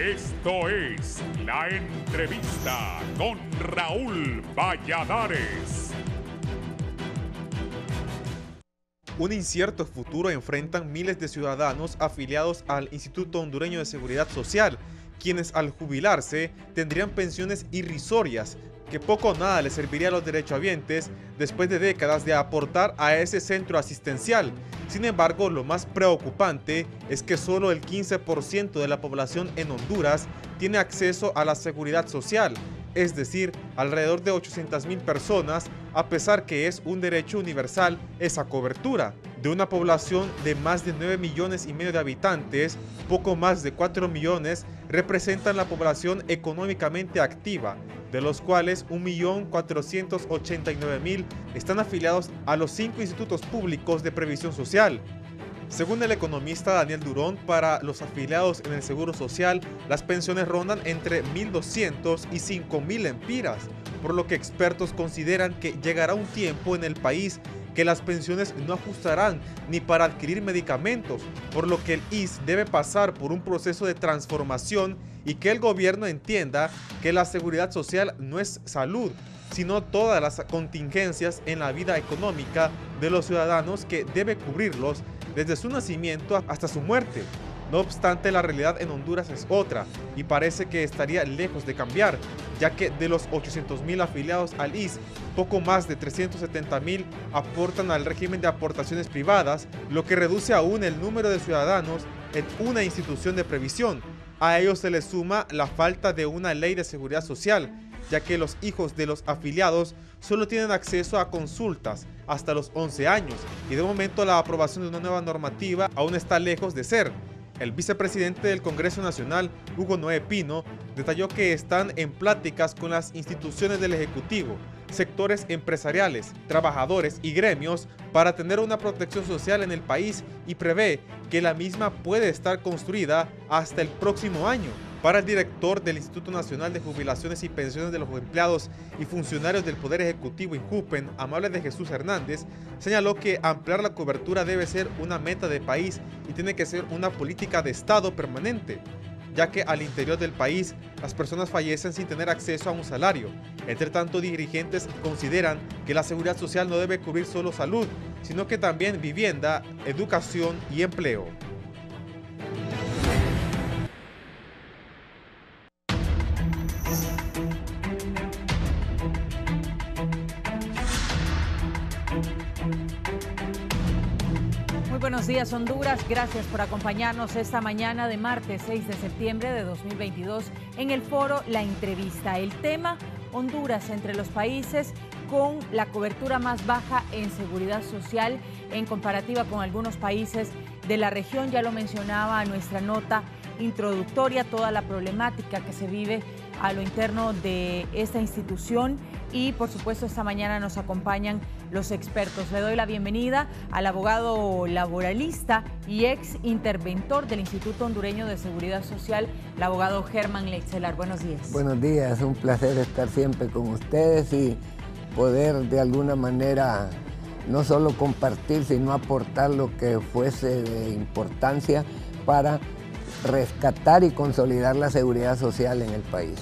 Esto es La Entrevista con Raúl Valladares. Un incierto futuro enfrentan miles de ciudadanos afiliados al Instituto Hondureño de Seguridad Social, quienes al jubilarse tendrían pensiones irrisorias que poco o nada les serviría a los derechohabientes después de décadas de aportar a ese centro asistencial. Sin embargo, lo más preocupante es que solo el 15% de la población en Honduras tiene acceso a la seguridad social, es decir, alrededor de 800,000 personas, a pesar que es un derecho universal esa cobertura. De una población de más de 9,5 millones de habitantes, poco más de 4 millones representan la población económicamente activa, de los cuales 1.489.000 están afiliados a los 5 institutos públicos de previsión social. Según el economista Daniel Durón, para los afiliados en el Seguro Social, las pensiones rondan entre 1.200 y 5.000 empiras, por lo que expertos consideran que llegará un tiempo en el país que las pensiones no ajustarán ni para adquirir medicamentos, por lo que el ISS debe pasar por un proceso de transformación y que el gobierno entienda que la seguridad social no es salud, sino todas las contingencias en la vida económica de los ciudadanos que debe cubrirlos desde su nacimiento hasta su muerte. No obstante, la realidad en Honduras es otra y parece que estaría lejos de cambiar, ya que de los 800,000 afiliados al ISS, poco más de 370,000 aportan al régimen de aportaciones privadas, lo que reduce aún el número de ciudadanos en una institución de previsión. A ello se le suma la falta de una ley de seguridad social, ya que los hijos de los afiliados solo tienen acceso a consultas hasta los 11 años y de momento la aprobación de una nueva normativa aún está lejos de ser. El vicepresidente del Congreso Nacional, Hugo Noé Pino, detalló que están en pláticas con las instituciones del Ejecutivo, sectores empresariales, trabajadores y gremios para tener una protección social en el país y prevé que la misma puede estar construida hasta el próximo año. Para el director del Instituto Nacional de Jubilaciones y Pensiones de los Empleados y Funcionarios del Poder Ejecutivo INJUPEN, Amable de Jesús Hernández, señaló que ampliar la cobertura debe ser una meta de país y tiene que ser una política de Estado permanente, ya que al interior del país las personas fallecen sin tener acceso a un salario. Entre tanto, dirigentes consideran que la seguridad social no debe cubrir solo salud, sino que también vivienda, educación y empleo. Buenos días, Honduras. Gracias por acompañarnos esta mañana de martes 6 de septiembre de 2022 en el foro La Entrevista. El tema: Honduras entre los países con la cobertura más baja en seguridad social en comparativa con algunos países de la región. Ya lo mencionaba nuestra nota introductoria, toda la problemática que se vive a lo interno de esta institución y por supuesto esta mañana nos acompañan los expertos. Le doy la bienvenida al abogado laboralista y ex interventor del Instituto Hondureño de Seguridad Social, el abogado Germán Leitzelar. Buenos días. Buenos días, un placer estar siempre con ustedes y poder de alguna manera no solo compartir, sino aportar lo que fuese de importancia para rescatar y consolidar la seguridad social en el país.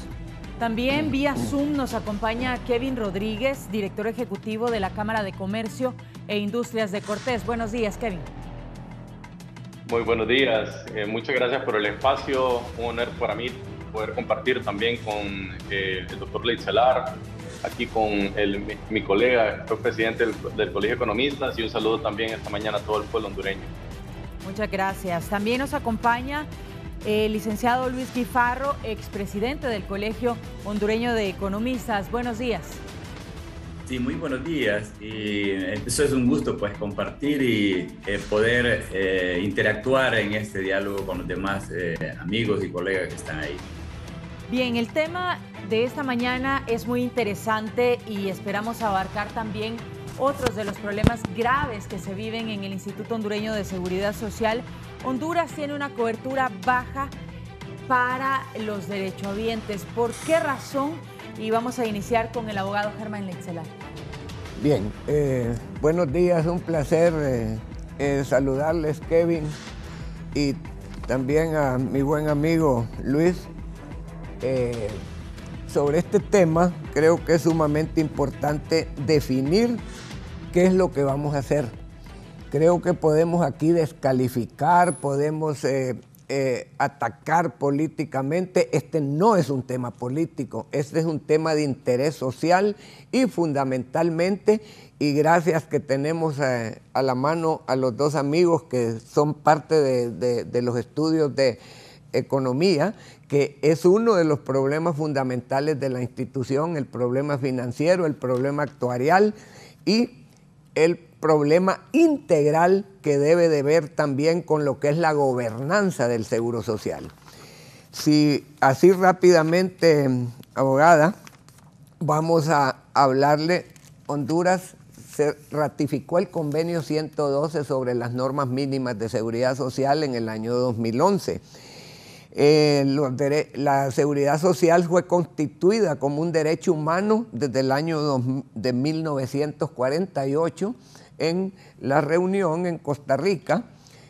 También vía Zoom nos acompaña Kevin Rodríguez, director ejecutivo de la Cámara de Comercio e Industrias de Cortés. Buenos días, Kevin. Muy buenos días. Muchas gracias por el espacio. Un honor para mí poder compartir también con el doctor Leitzelar, aquí con mi colega, fue presidente del Colegio de Economistas, y un saludo también esta mañana a todo el pueblo hondureño. Muchas gracias. También nos acompaña el licenciado Luis Guifarro, expresidente del Colegio Hondureño de Economistas. Buenos días. Sí, muy buenos días. Y eso es un gusto, pues, compartir y poder interactuar en este diálogo con los demás amigos y colegas que están ahí. Bien, el tema de esta mañana es muy interesante y esperamos abarcar también otros de los problemas graves que se viven en el Instituto Hondureño de Seguridad Social. Honduras tiene una cobertura baja para los derechohabientes. ¿Por qué razón? Y vamos a iniciar con el abogado Germán Leitzelar. Bien, buenos días, un placer saludarles, Kevin, y también a mi buen amigo Luis. sobre este tema, creo que es sumamente importante definir qué es lo que vamos a hacer. Creo que podemos aquí descalificar, podemos atacar políticamente. Este no es un tema político, este es un tema de interés social y fundamentalmente, y gracias que tenemos a la mano a los dos amigos que son parte de los estudios de economía, que es uno de los problemas fundamentales de la institución, el problema financiero, el problema actuarial y el problema integral que debe de ver también con lo que es la gobernanza del Seguro Social. Si así rápidamente, abogada, vamos a hablarle, Honduras se ratificó el convenio 112 sobre las normas mínimas de seguridad social en el año 2011. La seguridad social fue constituida como un derecho humano desde el año de 1948 en la reunión en Costa Rica,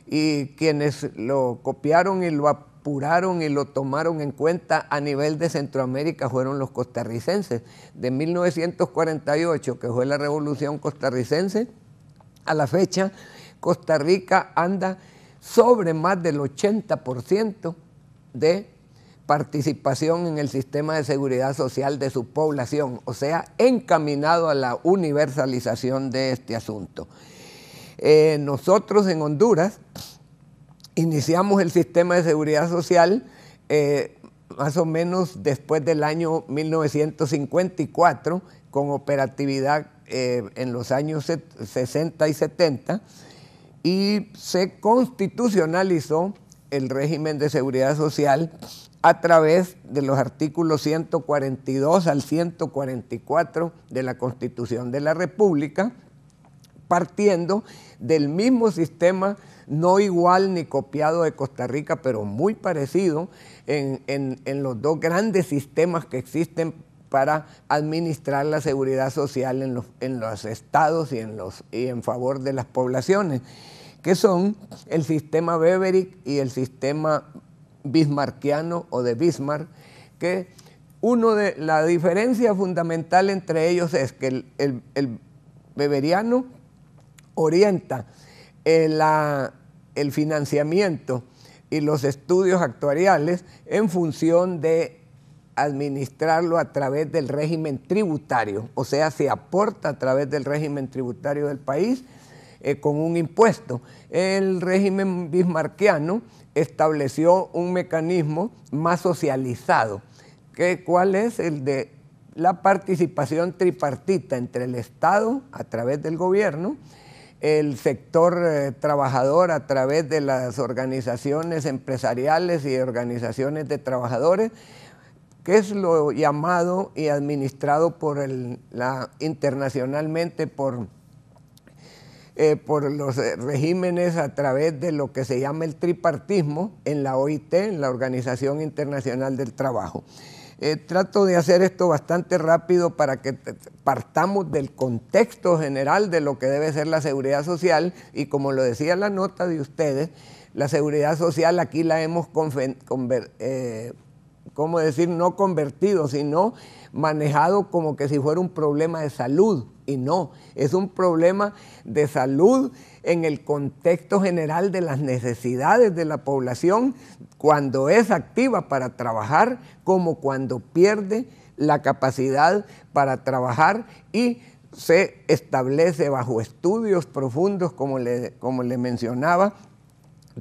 y quienes lo copiaron y lo apuraron y lo tomaron en cuenta a nivel de Centroamérica fueron los costarricenses. De 1948, que fue la Revolución Costarricense, a la fecha, Costa Rica anda sobre más del 80% de participación en el sistema de seguridad social de su población, o sea, encaminado a la universalización de este asunto. Nosotros en Honduras iniciamos el sistema de seguridad social más o menos después del año 1954, con operatividad en los años 60 y 70, y se constitucionalizó el régimen de seguridad social a través de los artículos 142 al 144 de la Constitución de la República, partiendo del mismo sistema, no igual ni copiado de Costa Rica, pero muy parecido en los dos grandes sistemas que existen para administrar la seguridad social en los estados y en favor de las poblaciones, que son el sistema Beberick y el sistema bismarckiano o de Bismarck, que la diferencia fundamental entre ellos es que el beberiano orienta el financiamiento y los estudios actuariales en función de administrarlo a través del régimen tributario, o sea, se aporta a través del régimen tributario del país con un impuesto. El régimen bismarckiano estableció un mecanismo más socializado, ¿cuál es? El de la participación tripartita entre el Estado a través del gobierno, el sector trabajador a través de las organizaciones empresariales y organizaciones de trabajadores, que es lo llamado y administrado internacionalmente por los regímenes a través de lo que se llama el tripartismo en la OIT, en la Organización Internacional del Trabajo. Trato de hacer esto bastante rápido para que partamos del contexto general de lo que debe ser la seguridad social, y como lo decía la nota de ustedes, la seguridad social aquí la hemos ¿cómo decir? No convertido, sino manejado como que si fuera un problema de salud, y no, es un problema de salud en el contexto general de las necesidades de la población cuando es activa para trabajar, como cuando pierde la capacidad para trabajar, y se establece bajo estudios profundos, como le mencionaba,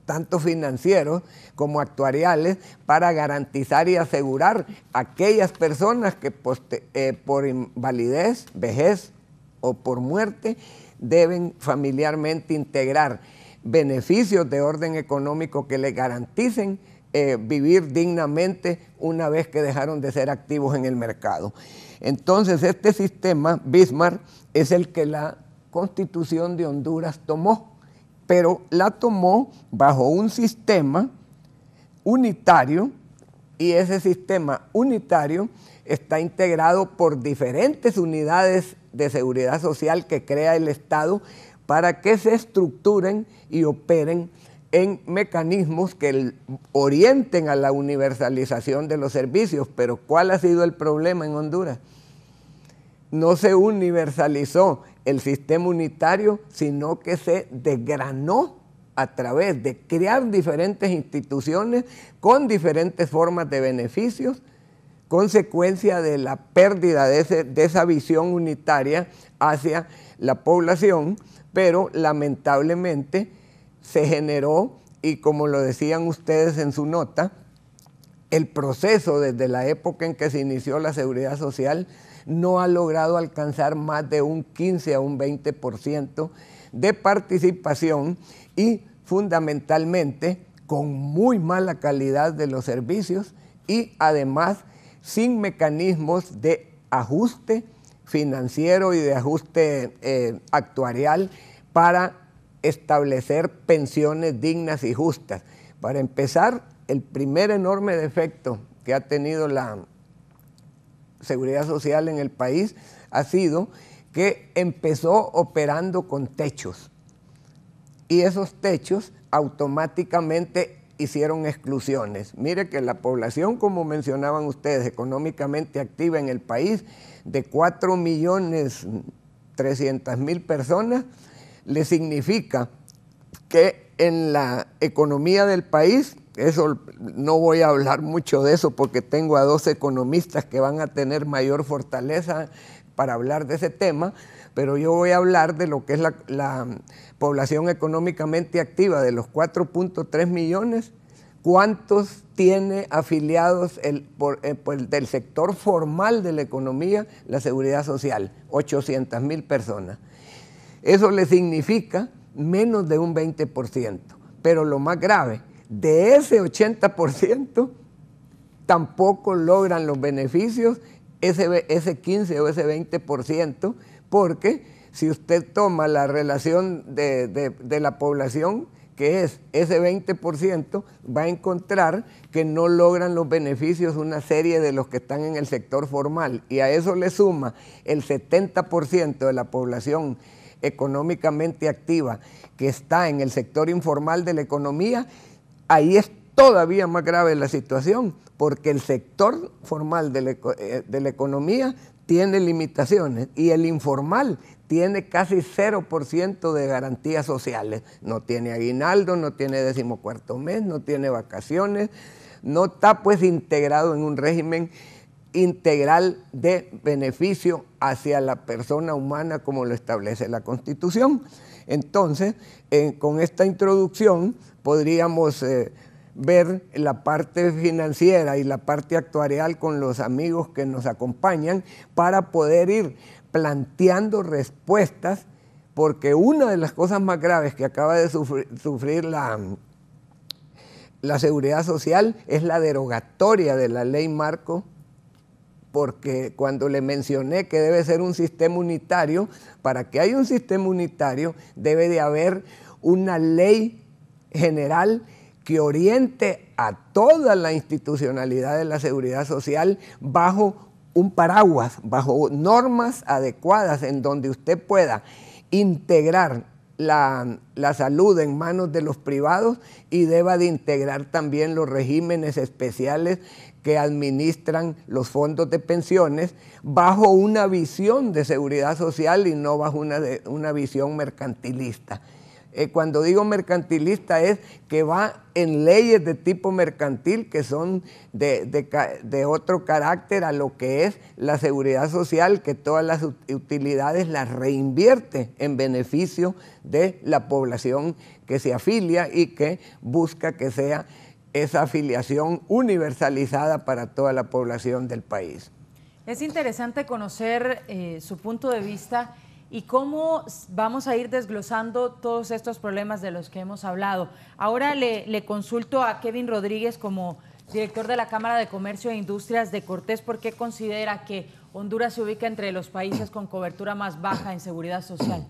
tanto financieros como actuariales, para garantizar y asegurar a aquellas personas que por invalidez, vejez o por muerte deben familiarmente integrar beneficios de orden económico que les garanticen vivir dignamente una vez que dejaron de ser activos en el mercado. Entonces, este sistema, Bismarck, es el que la Constitución de Honduras tomó, pero la tomó bajo un sistema unitario, y ese sistema unitario está integrado por diferentes unidades de seguridad social que crea el Estado para que se estructuren y operen en mecanismos que orienten a la universalización de los servicios. Pero ¿cuál ha sido el problema en Honduras? No se universalizó el sistema unitario, sino que se desgranó a través de crear diferentes instituciones con diferentes formas de beneficios, consecuencia de la pérdida de esa visión unitaria hacia la población, pero lamentablemente se generó, y como lo decían ustedes en su nota, el proceso desde la época en que se inició la seguridad social no ha logrado alcanzar más de un 15 a un 20% de participación y fundamentalmente con muy mala calidad de los servicios y además sin mecanismos de ajuste financiero y de ajuste actuarial para establecer pensiones dignas y justas. Para empezar, el primer enorme defecto que ha tenido la seguridad social en el país ha sido que empezó operando con techos y esos techos automáticamente hicieron exclusiones. Mire que la población, como mencionaban ustedes, económicamente activa en el país, de 4.300.000 personas, le significa que en la economía del país, eso no voy a hablar mucho de eso porque tengo a 2 economistas que van a tener mayor fortaleza para hablar de ese tema, pero yo voy a hablar de lo que es la población económicamente activa de los 4.3 millones, ¿cuántos tiene afiliados del sector formal de la economía la seguridad social? 800.000 personas. Eso le significa menos de un 20%, pero lo más grave, de ese 80% tampoco logran los beneficios ese 15 o ese 20%, porque si usted toma la relación de la población, que es ese 20%, va a encontrar que no logran los beneficios una serie de los que están en el sector formal, y a eso le suma el 70% de la población económicamente activa que está en el sector informal de la economía. Ahí es todavía más grave la situación, porque el sector formal de la economía tiene limitaciones y el informal tiene casi 0% de garantías sociales. No tiene aguinaldo, no tiene 14º mes, no tiene vacaciones, no está pues integrado en un régimen integral de beneficio hacia la persona humana como lo establece la Constitución. Entonces, con esta introducción podríamos ver la parte financiera y la parte actuarial con los amigos que nos acompañan para poder ir planteando respuestas, porque una de las cosas más graves que acaba de sufrir la seguridad social es la derogatoria de la ley marco, porque cuando le mencioné que debe ser un sistema unitario, para que haya un sistema unitario debe de haber una ley general que oriente a toda la institucionalidad de la seguridad social bajo un paraguas, bajo normas adecuadas en donde usted pueda integrar la salud en manos de los privados y deba de integrar también los regímenes especiales que administran los fondos de pensiones bajo una visión de seguridad social y no bajo una visión mercantilista. Cuando digo mercantilista es que va en leyes de tipo mercantil que son de otro carácter a lo que es la seguridad social, que todas las utilidades las reinvierte en beneficio de la población que se afilia y que busca que sea esa afiliación universalizada para toda la población del país. Es interesante conocer su punto de vista y cómo vamos a ir desglosando todos estos problemas de los que hemos hablado. Ahora le consulto a Kevin Rodríguez como director de la Cámara de Comercio e Industrias de Cortés, ¿por qué considera que Honduras se ubica entre los países con cobertura más baja en seguridad social?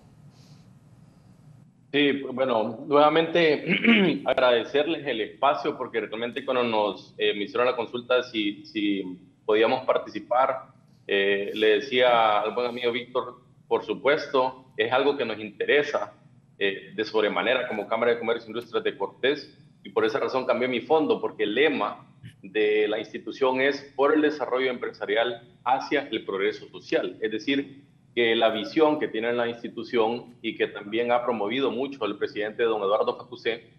Sí, bueno, nuevamente agradecerles el espacio, porque realmente cuando nos me hicieron la consulta si podíamos participar, le decía al buen amigo Víctor, por supuesto, es algo que nos interesa. de sobremanera como Cámara de Comercio e Industrias de Cortés, y por esa razón cambié mi fondo, porque el lema de la institución es por el desarrollo empresarial hacia el progreso social. Es decir, que la visión que tiene la institución y que también ha promovido mucho el presidente don Eduardo Facusé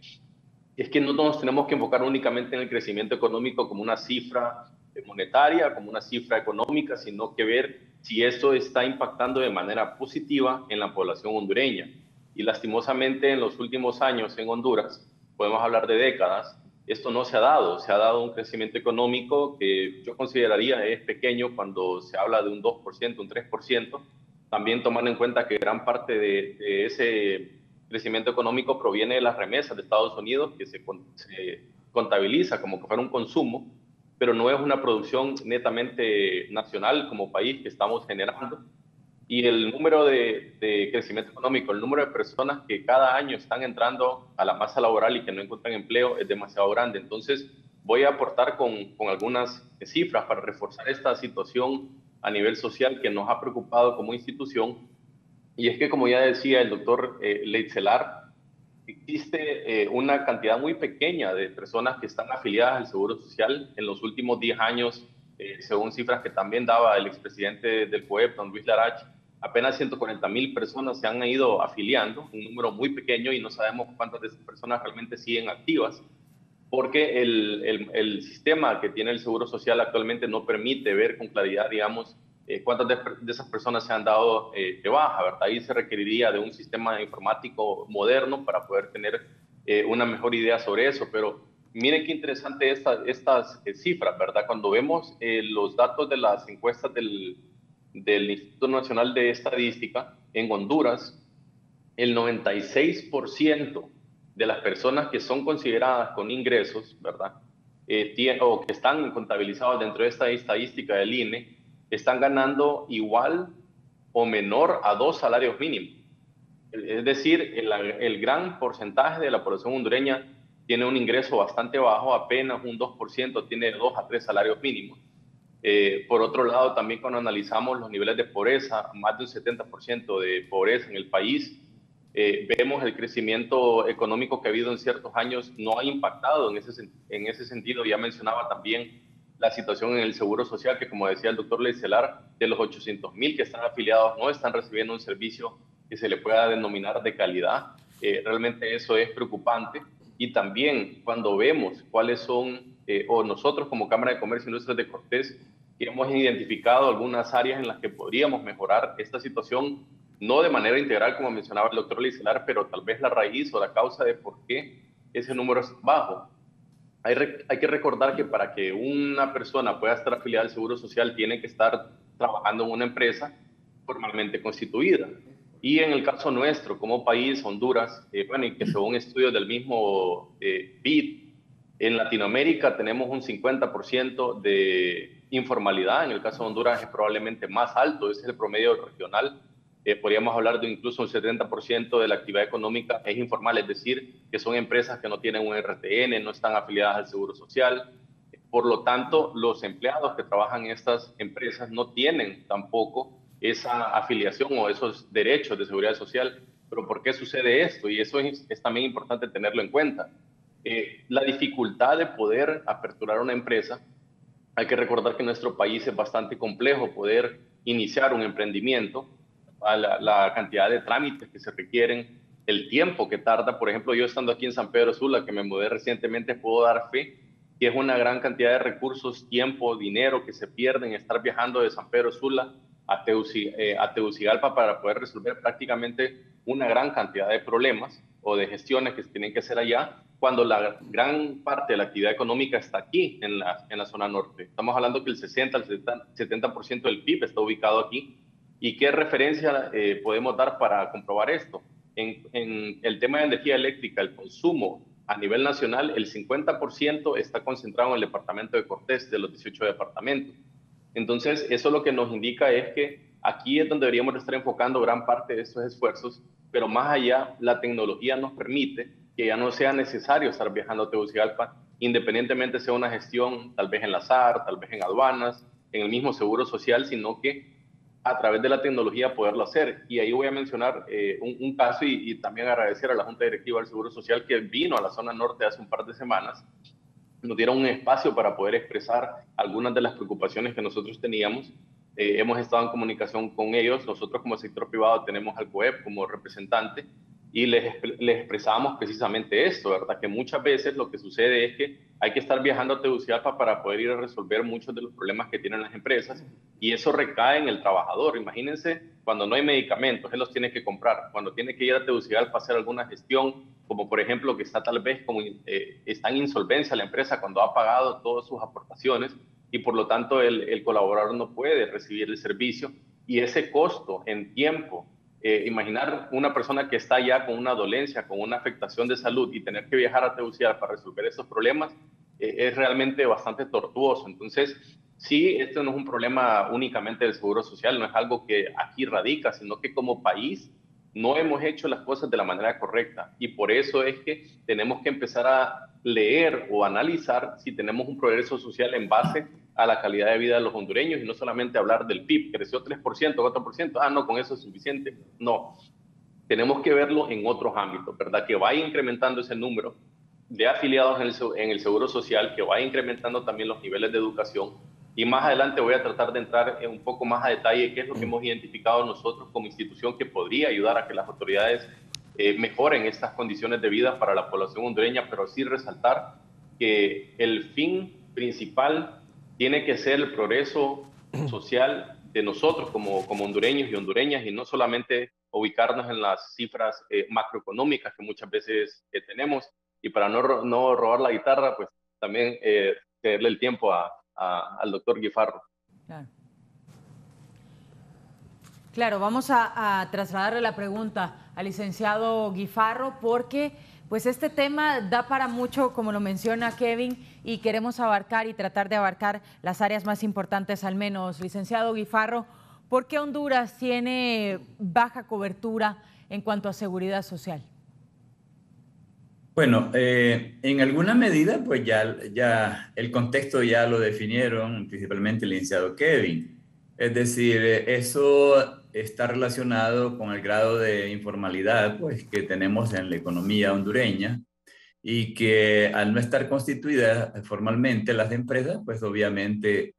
es que no nos tenemos que enfocar únicamente en el crecimiento económico como una cifra monetaria, como una cifra económica, sino que ver si esto está impactando de manera positiva en la población hondureña. Y lastimosamente en los últimos años en Honduras, podemos hablar de décadas, esto no se ha dado un crecimiento económico que yo consideraría es pequeño cuando se habla de un 2%, un 3%, también tomando en cuenta que gran parte de ese crecimiento económico proviene de las remesas de Estados Unidos, que se contabiliza como que fuera un consumo, pero no es una producción netamente nacional como país que estamos generando. Y el número de crecimiento económico, el número de personas que cada año están entrando a la masa laboral y que no encuentran empleo es demasiado grande. Entonces voy a aportar con algunas cifras para reforzar esta situación a nivel social que nos ha preocupado como institución. Y es que, como ya decía el doctor Leitzelar, existe una cantidad muy pequeña de personas que están afiliadas al Seguro Social. En los últimos 10 años, según cifras que también daba el expresidente del COEP, don Luis Larach, apenas 140,000 personas se han ido afiliando, un número muy pequeño, y no sabemos cuántas de esas personas realmente siguen activas, porque el sistema que tiene el Seguro Social actualmente no permite ver con claridad, digamos, cuántas de esas personas se han dado de baja, ¿verdad? Ahí se requeriría de un sistema informático moderno para poder tener una mejor idea sobre eso, pero miren qué interesante estas cifras, ¿verdad? Cuando vemos los datos de las encuestas del Instituto Nacional de Estadística, en Honduras, el 96% de las personas que son consideradas con ingresos, ¿verdad? O que están contabilizados dentro de esta estadística del INE, están ganando igual o menor a 2 salarios mínimos. Es decir, el gran porcentaje de la población hondureña tiene un ingreso bastante bajo, apenas un 2% tiene 2 a 3 salarios mínimos. Por otro lado, también cuando analizamos los niveles de pobreza, más de un 70% de pobreza en el país, vemos el crecimiento económico que ha habido en ciertos años no ha impactado en ese sentido. Ya mencionaba también la situación en el Seguro Social, que como decía el doctor Leitzelar, de los 800,000 que están afiliados no están recibiendo un servicio que se le pueda denominar de calidad. Realmente eso es preocupante. Y también cuando vemos cuáles son, o nosotros como Cámara de Comercio e Industrias de Cortés, hemos identificado algunas áreas en las que podríamos mejorar esta situación, no de manera integral como mencionaba el doctor Leitzelar, pero tal vez la raíz o la causa de por qué ese número es bajo. Hay que recordar que para que una persona pueda estar afiliada al Seguro Social tiene que estar trabajando en una empresa formalmente constituida. Y en el caso nuestro, como país, Honduras, bueno, y que según estudios del mismo BID, en Latinoamérica tenemos un 50% de informalidad. En el caso de Honduras es probablemente más alto, ese es el promedio regional. Podríamos hablar de incluso un 70% de la actividad económica es informal, es decir, que son empresas que no tienen un RTN, no están afiliadas al Seguro Social. Por lo tanto, los empleados que trabajan en estas empresas no tienen tampoco esa afiliación o esos derechos de seguridad social. Pero ¿por qué sucede esto? Y eso es también importante tenerlo en cuenta. La dificultad de poder aperturar una empresa, hay que recordar que en nuestro país es bastante complejo poder iniciar un emprendimiento, la cantidad de trámites que se requieren, el tiempo que tarda. Por ejemplo, yo estando aquí en San Pedro Sula, que me mudé recientemente, puedo dar fe que es una gran cantidad de recursos, tiempo, dinero que se pierden estar viajando de San Pedro Sula a Tegucigalpa para poder resolver prácticamente una gran cantidad de problemas o de gestiones que se tienen que hacer allá, cuando la gran parte de la actividad económica está aquí, en la zona norte. Estamos hablando que el 60 al 70% del PIB está ubicado aquí. ¿Y qué referencia podemos dar para comprobar esto? En el tema de energía eléctrica, el consumo a nivel nacional, el 50% está concentrado en el departamento de Cortés, de los 18 departamentos. Entonces, eso lo que nos indica es que aquí es donde deberíamos estar enfocando gran parte de estos esfuerzos, pero más allá, la tecnología nos permite que ya no sea necesario estar viajando a Tegucigalpa, independientemente sea una gestión tal vez en la SAR, tal vez en aduanas, en el mismo Seguro Social, sino que a través de la tecnología poderlo hacer. Y ahí voy a mencionar un caso y también agradecer a la Junta Directiva del Seguro Social que vino a la zona norte hace un par de semanas. Nos dieron un espacio para poder expresar algunas de las preocupaciones que nosotros teníamos. Hemos estado en comunicación con ellos. Nosotros como sector privado tenemos al COEP como representante y les expresábamos precisamente esto, ¿verdad? Que muchas veces lo que sucede es que hay que estar viajando a Tegucigalpa para poder ir a resolver muchos de los problemas que tienen las empresas y eso recae en el trabajador. Imagínense cuando no hay medicamentos, él los tiene que comprar. Cuando tiene que ir a Tegucigalpa a hacer alguna gestión, como por ejemplo que está tal vez como está en insolvencia la empresa cuando ha pagado todas sus aportaciones y por lo tanto el colaborador no puede recibir el servicio y ese costo en tiempo. Imaginar una persona que está ya con una dolencia, con una afectación de salud y tener que viajar a Tegucigalpa para resolver esos problemas es realmente bastante tortuoso. Entonces, sí, esto no es un problema únicamente del Seguro Social, no es algo que aquí radica, sino que como país no hemos hecho las cosas de la manera correcta y por eso es que tenemos que empezar a leer o analizar si tenemos un progreso social en base a la calidad de vida de los hondureños y no solamente hablar del PIB, creció 3%, 4%, no, con eso es suficiente. No, tenemos que verlo en otros ámbitos, ¿verdad? Que vaya incrementando ese número de afiliados en el Seguro Social, que vaya incrementando también los niveles de educación. Y más adelante voy a tratar de entrar en un poco más a detalle qué es lo que hemos identificado nosotros como institución que podría ayudar a que las autoridades mejoren estas condiciones de vida para la población hondureña, pero sí resaltar que el fin principal tiene que ser el progreso social de nosotros como hondureños y hondureñas y no solamente ubicarnos en las cifras macroeconómicas que muchas veces tenemos. Y para no robar la guitarra, pues también cederle el tiempo al doctor Guifarro. Claro, vamos a trasladarle la pregunta al licenciado Guifarro porque pues este tema da para mucho, como lo menciona Kevin, y queremos abarcar y tratar de abarcar las áreas más importantes al menos. Licenciado Guifarro, ¿por qué Honduras tiene baja cobertura en cuanto a seguridad social? Bueno, en alguna medida, pues ya el contexto ya lo definieron, principalmente el licenciado Kevin. Es decir, eso está relacionado con el grado de informalidad pues, que tenemos en la economía hondureña y que al no estar constituidas formalmente las empresas, pues obviamente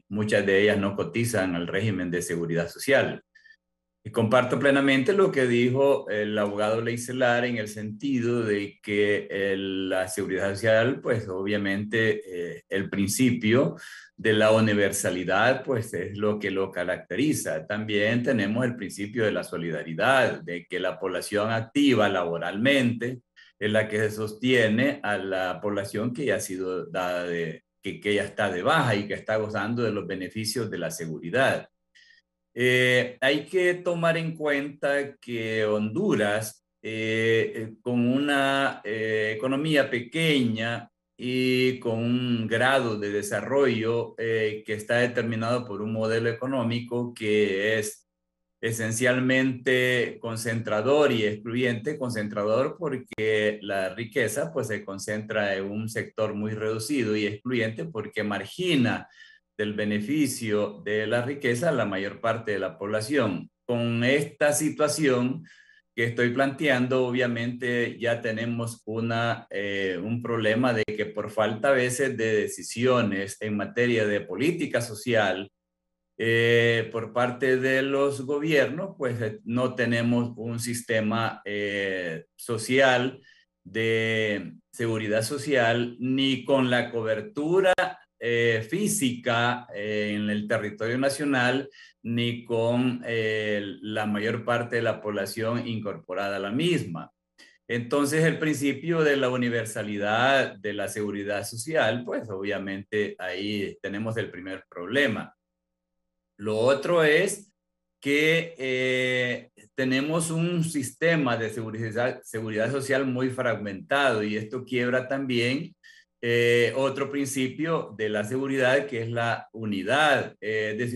muchas de ellas no cotizan al régimen de seguridad social. Y comparto plenamente lo que dijo el abogado Leicelar en el sentido de que la seguridad social, pues obviamente el principio de la universalidad, pues es lo que lo caracteriza. También tenemos el principio de la solidaridad, de que la población activa laboralmente es la que se sostiene a la población que ya ha sido dada que ya está de baja y que está gozando de los beneficios de la seguridad. Hay que tomar en cuenta que Honduras, con una economía pequeña y con un grado de desarrollo que está determinado por un modelo económico que es esencialmente concentrador y excluyente, concentrador porque la riqueza pues se concentra en un sector muy reducido y excluyente porque margina del beneficio de la riqueza a la mayor parte de la población. Con esta situación que estoy planteando, obviamente ya tenemos un problema de que por falta a veces de decisiones en materia de política social por parte de los gobiernos, pues no tenemos un sistema social de seguridad social ni con la cobertura física en el territorio nacional ni con la mayor parte de la población incorporada a la misma. Entonces el principio de la universalidad de la seguridad social, pues obviamente ahí tenemos el primer problema. Lo otro es que tenemos un sistema de seguridad social muy fragmentado y esto quiebra también otro principio de la seguridad que es la unidad.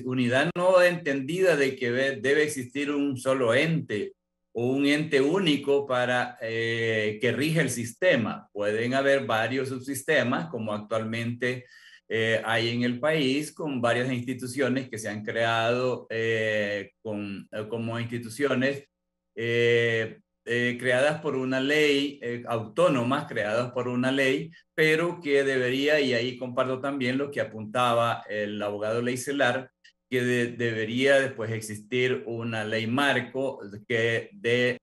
Unidad no entendida de que debe existir un solo ente o un ente único para que rige el sistema. Pueden haber varios subsistemas como actualmente hay en el país, con varias instituciones que se han creado como instituciones creadas por una ley, autónomas, creadas por una ley, pero que debería, y ahí comparto también lo que apuntaba el abogado Leicelar, que debería después existir una ley marco que dé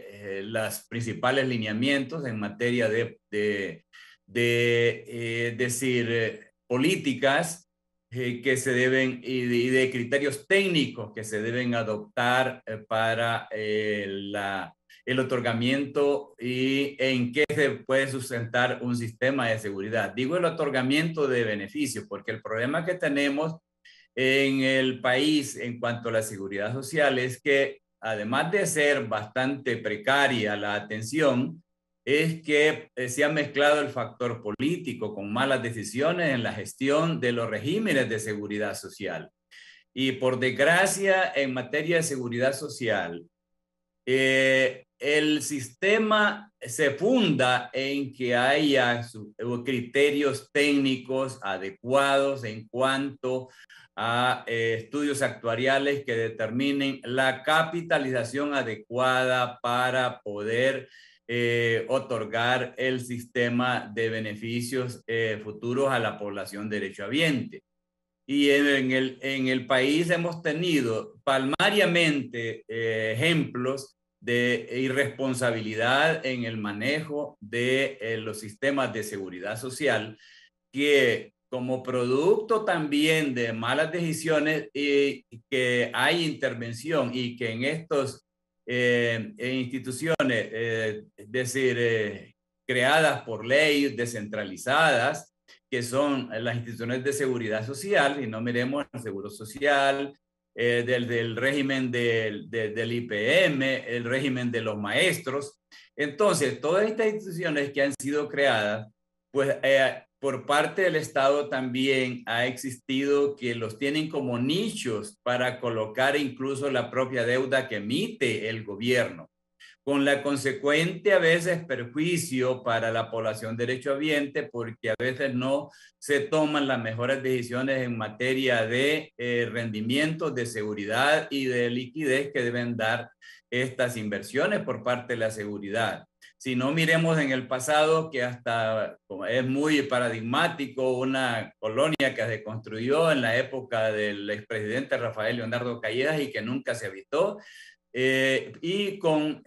los principales lineamientos en materia políticas que se deben y de criterios técnicos que se deben adoptar para el otorgamiento y en qué se puede sustentar un sistema de seguridad. Digo el otorgamiento de beneficios porque el problema que tenemos en el país en cuanto a la seguridad social es que además de ser bastante precaria la atención, es que se ha mezclado el factor político con malas decisiones en la gestión de los regímenes de seguridad social. Y por desgracia, en materia de seguridad social, el sistema se funda en que haya criterios técnicos adecuados en cuanto a estudios actuariales que determinen la capitalización adecuada para poder otorgar el sistema de beneficios futuros a la población derechohabiente. Y en el país hemos tenido palmariamente ejemplos de irresponsabilidad en el manejo de los sistemas de seguridad social que como producto también de malas decisiones y que hay intervención y que en estos instituciones, es decir, creadas por ley, descentralizadas, que son las instituciones de seguridad social, y no miremos el Seguro Social, del régimen del IPM, el régimen de los maestros. Entonces, todas estas instituciones que han sido creadas, pues por parte del Estado también ha existido que los tienen como nichos para colocar incluso la propia deuda que emite el gobierno, con la consecuente a veces perjuicio para la población derechohabiente porque a veces no se toman las mejores decisiones en materia de rendimientos, de seguridad y de liquidez que deben dar estas inversiones por parte de la seguridad. Si no, miremos en el pasado que hasta es muy paradigmático una colonia que se construyó en la época del expresidente Rafael Leonardo Callejas y que nunca se habitó, y con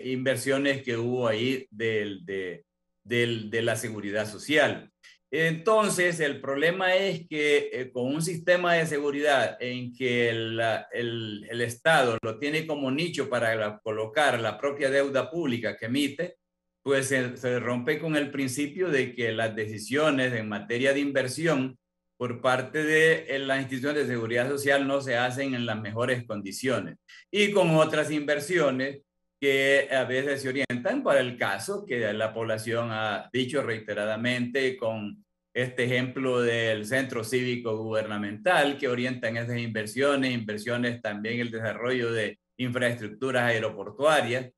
inversiones que hubo ahí de la seguridad social. Entonces, el problema es que con un sistema de seguridad en que el Estado lo tiene como nicho para colocar la propia deuda pública que emite, pues se rompe con el principio de que las decisiones en materia de inversión por parte de las instituciones de seguridad social no se hacen en las mejores condiciones. Y con otras inversiones que a veces se orientan para el caso que la población ha dicho reiteradamente con este ejemplo del Centro Cívico Gubernamental que orientan esas inversiones también el desarrollo de infraestructuras aeroportuarias.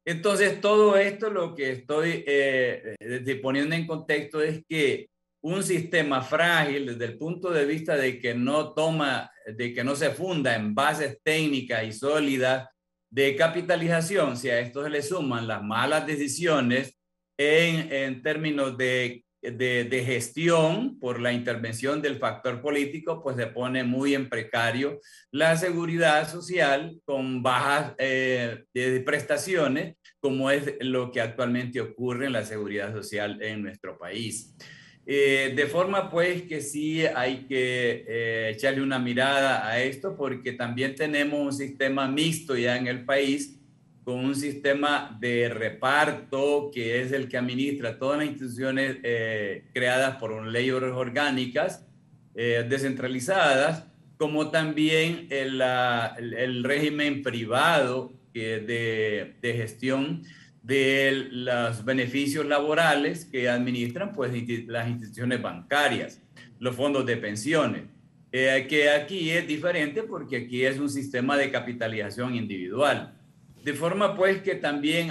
Entonces, todo esto lo que estoy poniendo en contexto es que un sistema frágil desde el punto de vista de que no se funda en bases técnicas y sólidas de capitalización, si a esto se le suman las malas decisiones en términos de gestión por la intervención del factor político, pues se pone muy en precario la seguridad social con bajas de prestaciones, como es lo que actualmente ocurre en la seguridad social en nuestro país. De forma pues que sí hay que echarle una mirada a esto porque también tenemos un sistema mixto ya en el país con un sistema de reparto que es el que administra todas las instituciones creadas por leyes orgánicas descentralizadas, como también el régimen privado de gestión de los beneficios laborales que administran pues las instituciones bancarias, los fondos de pensiones, que aquí es diferente porque aquí es un sistema de capitalización individual. De forma pues que también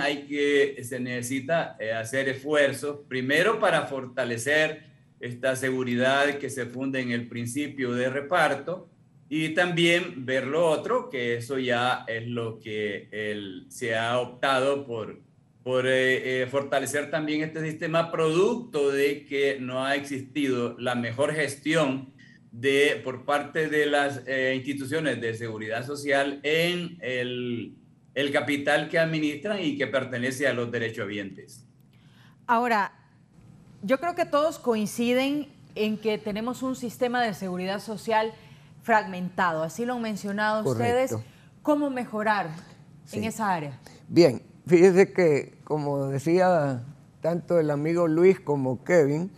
se necesita hacer esfuerzos, primero para fortalecer esta seguridad que se funda en el principio de reparto, y también ver lo otro, que eso ya es lo que se ha optado por fortalecer también este sistema, producto de que no ha existido la mejor gestión por parte de las instituciones de seguridad social en el capital que administran y que pertenece a los derechohabientes. Ahora, yo creo que todos coinciden en que tenemos un sistema de seguridad social fragmentado, así lo han mencionado ustedes. ¿Cómo mejorar en esa área? Bien, fíjese que, como decía tanto el amigo Luis como Kevin,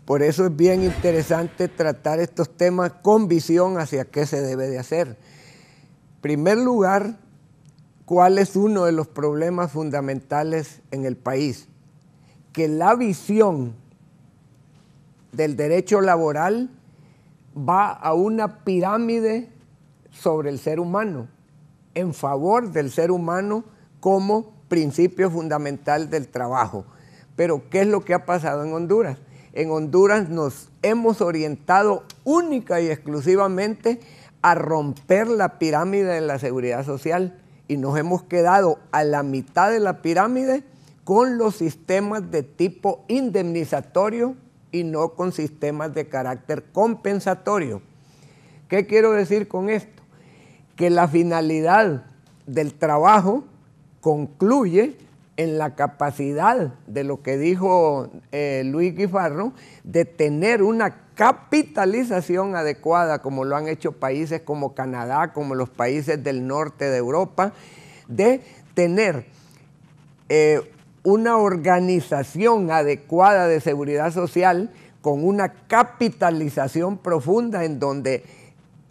por eso es bien interesante tratar estos temas con visión hacia qué se debe de hacer. En primer lugar, ¿cuál es uno de los problemas fundamentales en el país? Que la visión del derecho laboral va a una pirámide sobre el ser humano, en favor del ser humano como principio fundamental del trabajo. Pero, ¿qué es lo que ha pasado en Honduras? En Honduras nos hemos orientado única y exclusivamente a romper la pirámide de la seguridad social y nos hemos quedado a la mitad de la pirámide con los sistemas de tipo indemnizatorio y no con sistemas de carácter compensatorio. ¿Qué quiero decir con esto? Que la finalidad del trabajo concluye en la capacidad de lo que dijo Luis Guifarro, de tener una capitalización adecuada, como lo han hecho países como Canadá, como los países del norte de Europa, de tener una organización adecuada de seguridad social con una capitalización profunda en donde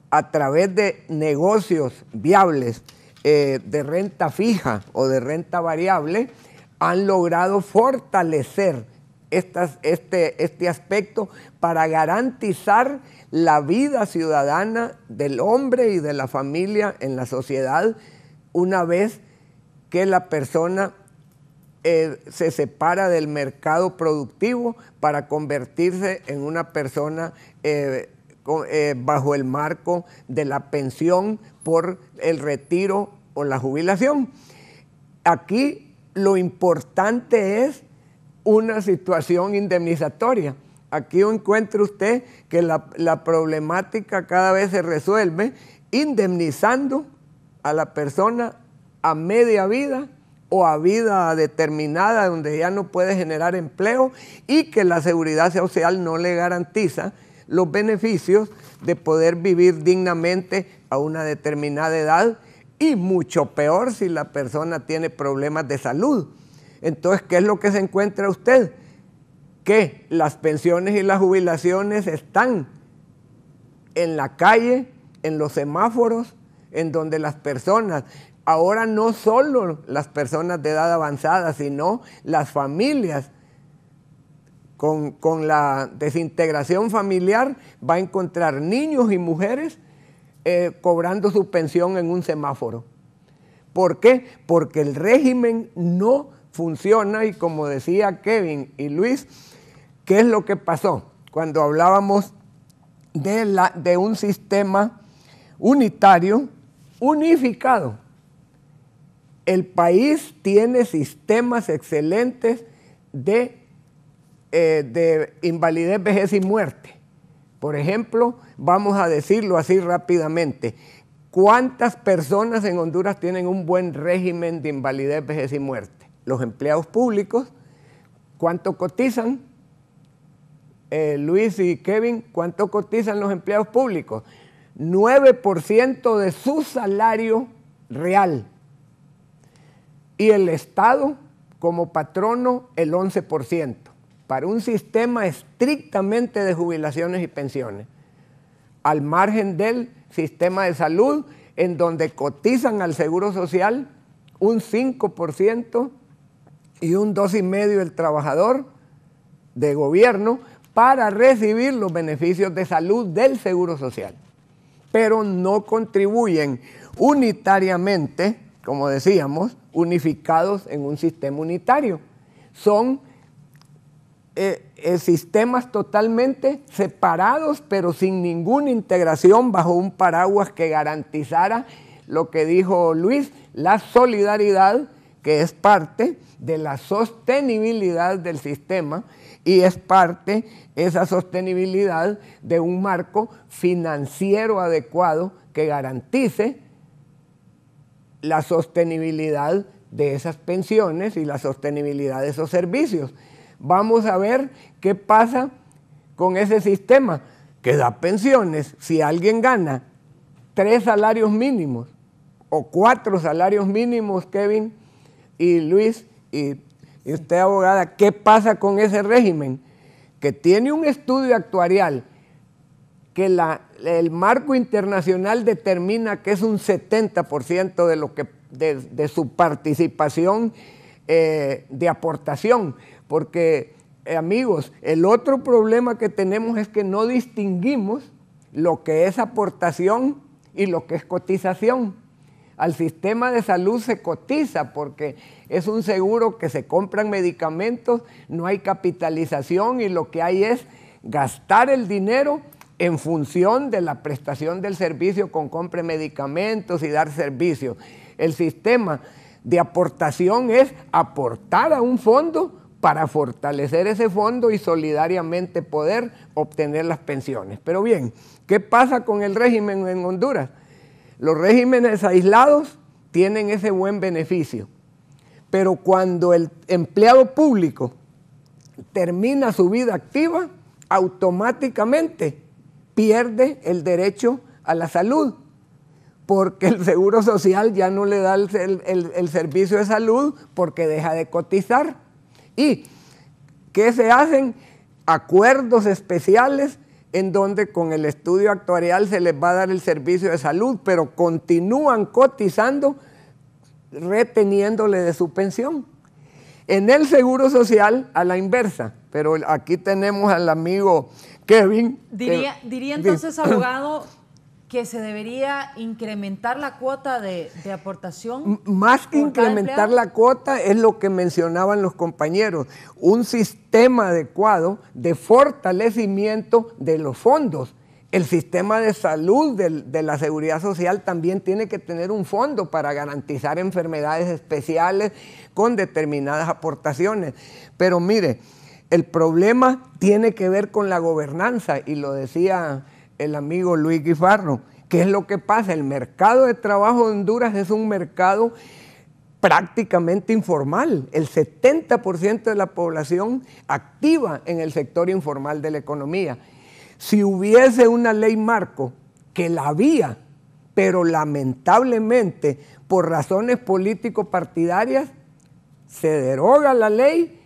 a través de negocios viables de renta fija o de renta variable han logrado fortalecer este aspecto para garantizar la vida ciudadana del hombre y de la familia en la sociedad una vez que la persona se separa del mercado productivo para convertirse en una persona bajo el marco de la pensión por el retiro o la jubilación. Aquí lo importante es una situación indemnizatoria. Aquí encuentra usted que la problemática cada vez se resuelve indemnizando a la persona a media vida o a vida determinada donde ya no puede generar empleo y que la seguridad social no le garantiza los beneficios de poder vivir dignamente a una determinada edad y mucho peor si la persona tiene problemas de salud. Entonces, ¿qué es lo que se encuentra usted? Que las pensiones y las jubilaciones están en la calle, en los semáforos, en donde las personas, ahora no solo las personas de edad avanzada, sino las familias con la desintegración familiar, va a encontrar niños y mujeres cobrando su pensión en un semáforo. ¿Por qué? Porque el régimen no funciona y como decía Kevin y Luis, ¿qué es lo que pasó? Cuando hablábamos de un sistema unitario, unificado. El país tiene sistemas excelentes de invalidez, vejez y muerte. Por ejemplo, vamos a decirlo así rápidamente, ¿cuántas personas en Honduras tienen un buen régimen de invalidez, vejez y muerte? Los empleados públicos, ¿cuánto cotizan? Luis y Kevin, ¿cuánto cotizan los empleados públicos? 9% de su salario real. Y el Estado, como patrono, el 11%, para un sistema estrictamente de jubilaciones y pensiones, al margen del sistema de salud, en donde cotizan al Seguro Social un 5% y un 2,5% el trabajador de gobierno para recibir los beneficios de salud del Seguro Social. Pero no contribuyen unitariamente, como decíamos, unificados en un sistema unitario. Son sistemas totalmente separados, pero sin ninguna integración bajo un paraguas que garantizara lo que dijo Luis, la solidaridad, que es parte de la sostenibilidad del sistema y es parte, esa sostenibilidad, de un marco financiero adecuado que garantice la sostenibilidad de esas pensiones y la sostenibilidad de esos servicios. Vamos a ver qué pasa con ese sistema que da pensiones. Si alguien gana 3 salarios mínimos o 4 salarios mínimos, Kevin y Luis, y usted, abogada, ¿qué pasa con ese régimen? Que tiene un estudio actuarial que el marco internacional determina que es un 70% de su participación de aportación. Porque, amigos, el otro problema que tenemos es que no distinguimos lo que es aportación y lo que es cotización. Al sistema de salud se cotiza porque es un seguro que se compran medicamentos, no hay capitalización y lo que hay es gastar el dinero en función de la prestación del servicio con compra de medicamentos y dar servicios. El sistema de aportación es aportar a un fondo para fortalecer ese fondo y solidariamente poder obtener las pensiones. Pero bien, ¿qué pasa con el régimen en Honduras? Los regímenes aislados tienen ese buen beneficio, pero cuando el empleado público termina su vida activa, automáticamente pierde el derecho a la salud, porque el Seguro Social ya no le da el servicio de salud porque deja de cotizar. ¿Y qué se hacen? Acuerdos especiales en donde con el estudio actuarial se les va a dar el servicio de salud, pero continúan cotizando, reteniéndole de su pensión. En el Seguro Social, a la inversa, pero aquí tenemos al amigo Kevin. Diría entonces, abogado, que se debería incrementar la cuota de aportación. Más que incrementar la cuota es lo que mencionaban los compañeros, un sistema adecuado de fortalecimiento de los fondos. El sistema de salud de la Seguridad Social también tiene que tener un fondo para garantizar enfermedades especiales con determinadas aportaciones. Pero mire, el problema tiene que ver con la gobernanza, y lo decía el amigo Luis Guifarro. ¿Qué es lo que pasa? El mercado de trabajo de Honduras es un mercado prácticamente informal. El 70% de la población activa en el sector informal de la economía. Si hubiese una ley marco, que la había, pero lamentablemente por razones político-partidarias se deroga la ley,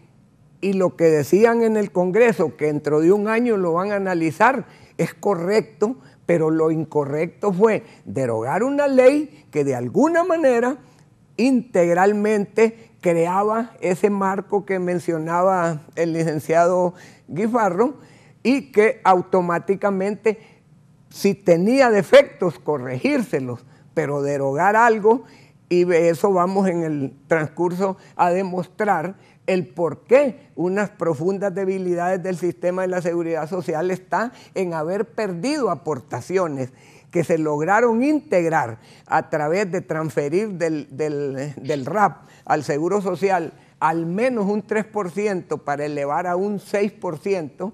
y lo que decían en el Congreso, que dentro de un año lo van a analizar, es correcto, pero lo incorrecto fue derogar una ley que de alguna manera integralmente creaba ese marco que mencionaba el licenciado Guifarro, y que automáticamente, si tenía defectos, corregírselos, pero derogar algo, y de eso vamos en el transcurso a demostrar el por qué unas profundas debilidades del sistema de la seguridad social está en haber perdido aportaciones que se lograron integrar a través de transferir del RAP al Seguro Social al menos un 3% para elevar a un 6%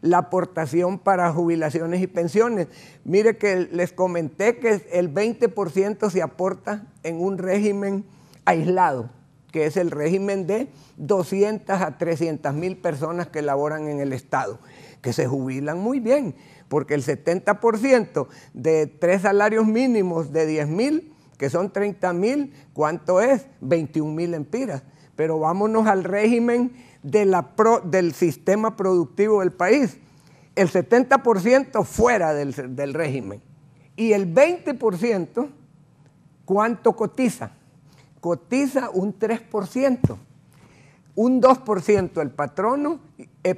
la aportación para jubilaciones y pensiones. Mire que les comenté que el 20% se aporta en un régimen aislado, que es el régimen de 200 a 300 mil personas que laboran en el Estado, que se jubilan muy bien, porque el 70% de 3 salarios mínimos de 10 mil, que son 30 mil, ¿cuánto es? 21 mil empiras. Pero vámonos al régimen del sistema productivo del país. El 70% fuera del régimen. Y el 20%, ¿cuánto cotiza? Cotiza un 3%, un 2% el patrono, el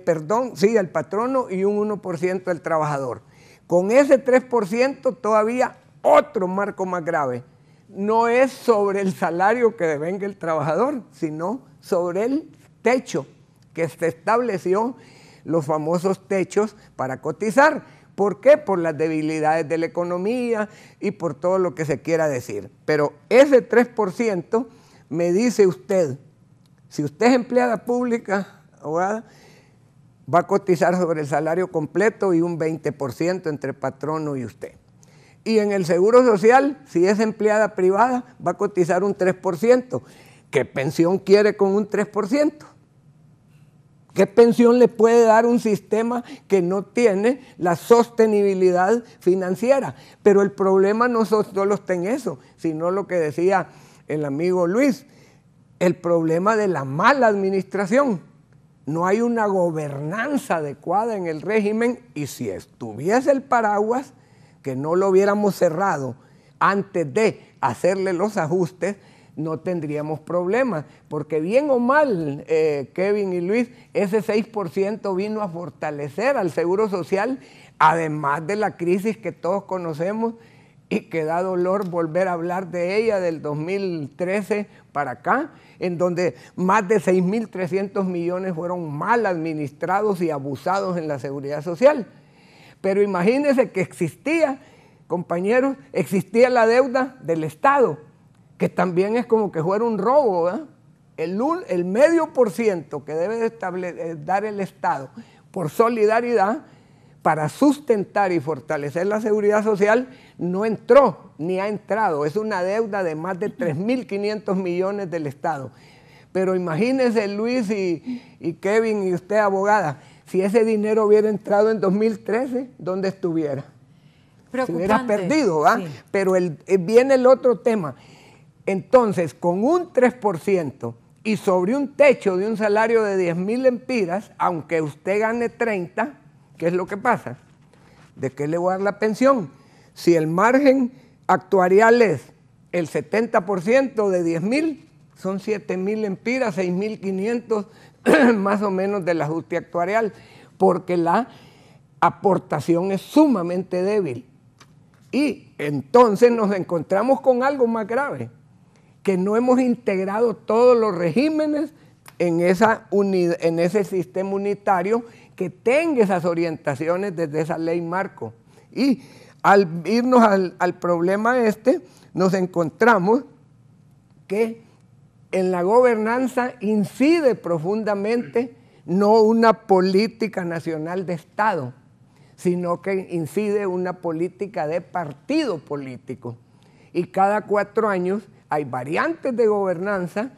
patrono, y un 1% el trabajador. Con ese 3% todavía otro marco más grave. No es sobre el salario que devenga el trabajador, sino sobre el techo que se estableció los famosos techos para cotizar. ¿Por qué? Por las debilidades de la economía y por todo lo que se quiera decir. Pero ese 3%, me dice usted, si usted es empleada pública, abogada, va a cotizar sobre el salario completo y un 20% entre patrono y usted. Y en el Seguro Social, si es empleada privada, va a cotizar un 3%. ¿Qué pensión quiere con un 3%? ¿Qué pensión le puede dar un sistema que no tiene la sostenibilidad financiera? Pero el problema no solo está en eso, sino lo que decía el amigo Luis, el problema de la mala administración. No hay una gobernanza adecuada en el régimen, y si estuviese el paraguas, que no lo hubiéramos cerrado antes de hacerle los ajustes, no tendríamos problemas, porque bien o mal, Kevin y Luis, ese 6% vino a fortalecer al Seguro Social, además de la crisis que todos conocemos y que da dolor volver a hablar de ella del 2013 para acá, en donde más de 6.300 millones fueron mal administrados y abusados en la Seguridad Social. Pero imagínense que existía, compañeros, existía la deuda del Estado, que también es como que fuera un robo, ¿verdad? El medio por ciento que debe dar el Estado por solidaridad para sustentar y fortalecer la seguridad social no entró ni ha entrado. Es una deuda de más de 3.500 millones del Estado. Pero imagínense, Luis y Kevin y usted, abogada, si ese dinero hubiera entrado en 2013, ¿dónde estuviera? Se hubiera perdido, ¿verdad? Sí. Pero viene el otro tema. Entonces, con un 3% y sobre un techo de un salario de 10.000 lempiras, aunque usted gane 30, ¿qué es lo que pasa? ¿De qué le voy a dar la pensión? Si el margen actuarial es el 70% de 10.000, son 7.000 lempiras, 6.500 más o menos del ajuste actuarial, porque la aportación es sumamente débil. Y entonces nos encontramos con algo más grave, que no hemos integrado todos los regímenes en ese sistema unitario que tenga esas orientaciones desde esa ley marco. Y al irnos al problema nos encontramos que en la gobernanza incide profundamente no una política nacional de Estado, sino que incide una política de partido político. Y cada 4 años hay variantes de gobernanza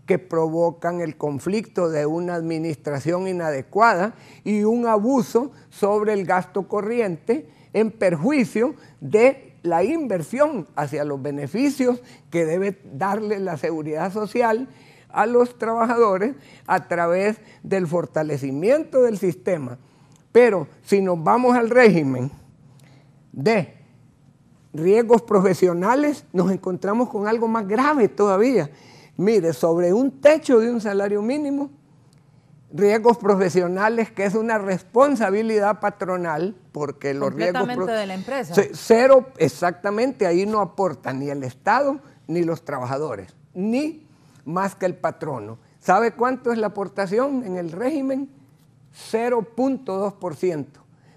que provocan el conflicto de una administración inadecuada y un abuso sobre el gasto corriente en perjuicio de la inversión hacia los beneficios que debe darle la seguridad social a los trabajadores a través del fortalecimiento del sistema. Pero si nos vamos al régimen de riesgos profesionales, nos encontramos con algo más grave todavía. Mire, sobre un techo de un salario mínimo, riesgos profesionales, que es una responsabilidad patronal, porque los riesgos... Completamente de la empresa. Cero, exactamente, ahí no aporta ni el Estado ni los trabajadores, ni más que el patrono. ¿Sabe cuánto es la aportación en el régimen? 0.2%,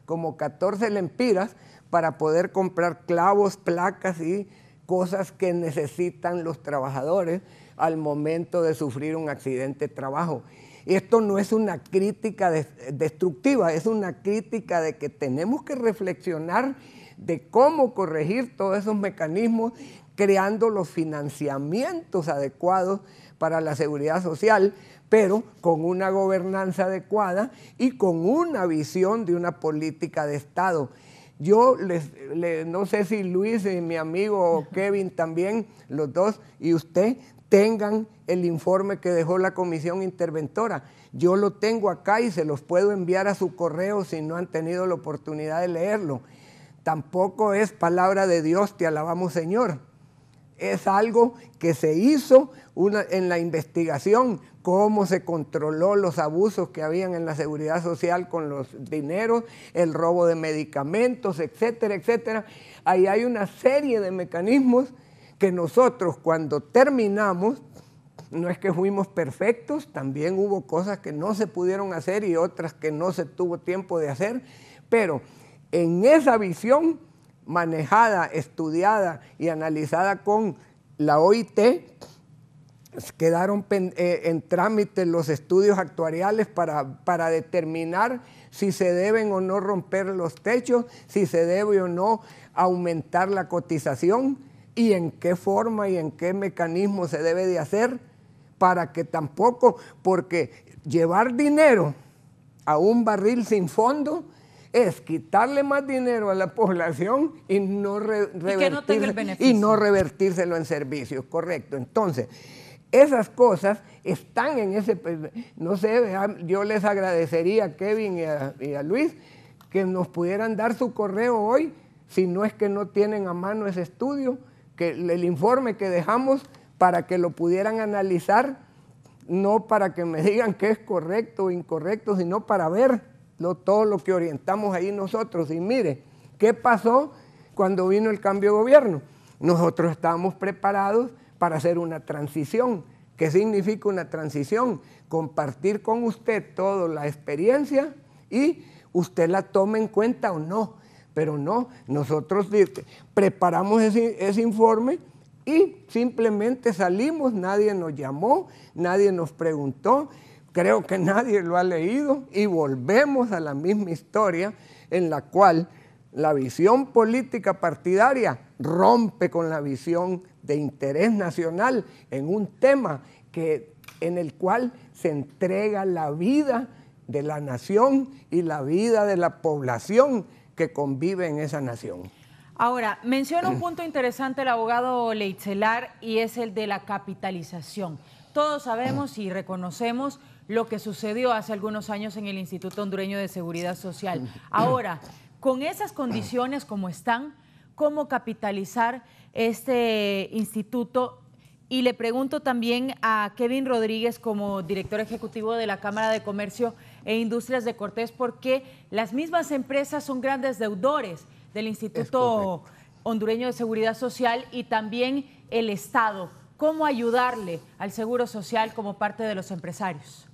como 14 lempiras para poder comprar clavos, placas y cosas que necesitan los trabajadores al momento de sufrir un accidente de trabajo. Esto no es una crítica destructiva, es una crítica de que tenemos que reflexionar de cómo corregir todos esos mecanismos, creando los financiamientos adecuados para la seguridad social, pero con una gobernanza adecuada y con una visión de una política de Estado. Yo no sé si Luis y mi amigo Kevin también, los dos, y usted, tengan el informe que dejó la comisión interventora. Yo lo tengo acá y se los puedo enviar a su correo si no han tenido la oportunidad de leerlo. Tampoco es palabra de Dios, te alabamos Señor. Es algo que se hizo en la investigación, cómo se controló los abusos que habían en la seguridad social con los dineros, el robo de medicamentos, etcétera, etcétera. Ahí hay una serie de mecanismos que nosotros cuando terminamos no es que fuimos perfectos, también hubo cosas que no se pudieron hacer y otras que no se tuvo tiempo de hacer, pero en esa visión manejada, estudiada y analizada con la OIT, quedaron en trámite los estudios actuariales para determinar si se deben o no romper los techos, si se debe o no aumentar la cotización y en qué forma y en qué mecanismo se debe de hacer para que tampoco, porque llevar dinero a un barril sin fondo es quitarle más dinero a la población y no revertírselo en servicios, correcto. Entonces, esas cosas están en ese, no sé, yo les agradecería a Kevin y a Luis que nos pudieran dar su correo hoy, si no es que no tienen a mano ese estudio, que el informe que dejamos para que lo pudieran analizar, no para que me digan que es correcto o incorrecto, sino para ver todo lo que orientamos ahí nosotros. Y mire, ¿qué pasó cuando vino el cambio de gobierno? Nosotros estábamos preparados para hacer una transición. ¿Qué significa una transición? Compartir con usted toda la experiencia y usted la tome en cuenta o no. Pero no, nosotros preparamos ese informe y simplemente salimos, nadie nos llamó, nadie nos preguntó, creo que nadie lo ha leído y volvemos a la misma historia en la cual la visión política partidaria rompe con la visión de interés nacional en un tema en el cual se entrega la vida de la nación y la vida de la población que convive en esa nación. Ahora, menciona un punto interesante el abogado Leitzelar y es el de la capitalización. Todos sabemos y reconocemos lo que sucedió hace algunos años en el Instituto Hondureño de Seguridad Social. Ahora, con esas condiciones como están, ¿cómo capitalizar este instituto? Y le pregunto también a Kevin Rodríguez, como director ejecutivo de la Cámara de Comercio e Industrias de Cortés, porque las mismas empresas son grandes deudores del Instituto Hondureño de Seguridad Social y también el Estado. ¿Cómo ayudarle al Seguro Social como parte de los empresarios?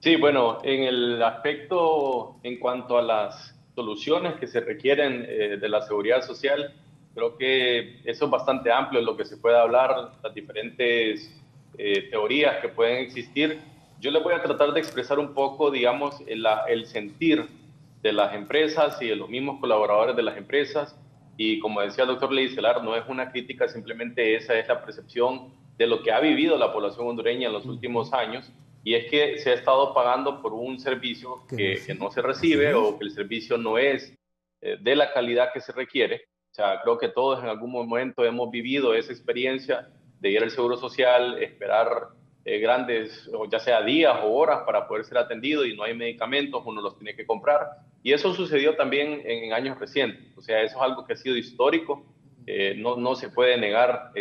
Sí, bueno, en el aspecto en cuanto a las soluciones que se requieren de la seguridad social, creo que eso es bastante amplio en lo que se puede hablar, las diferentes teorías que pueden existir. Yo les voy a tratar de expresar un poco, digamos, el sentir de las empresas y de los mismos colaboradores de las empresas. Y como decía el doctor Leitzelar, no es una crítica, simplemente esa es la percepción de lo que ha vivido la población hondureña en los últimos años. Y es que se ha estado pagando por un servicio que no se recibe o que el servicio no es de la calidad que se requiere. O sea, creo que todos en algún momento hemos vivido esa experiencia de ir al Seguro Social, esperar grandes, ya sea días o horas para poder ser atendido y no hay medicamentos, uno los tiene que comprar. Y eso sucedió también en años recientes. O sea, eso es algo que ha sido histórico. No se puede negar,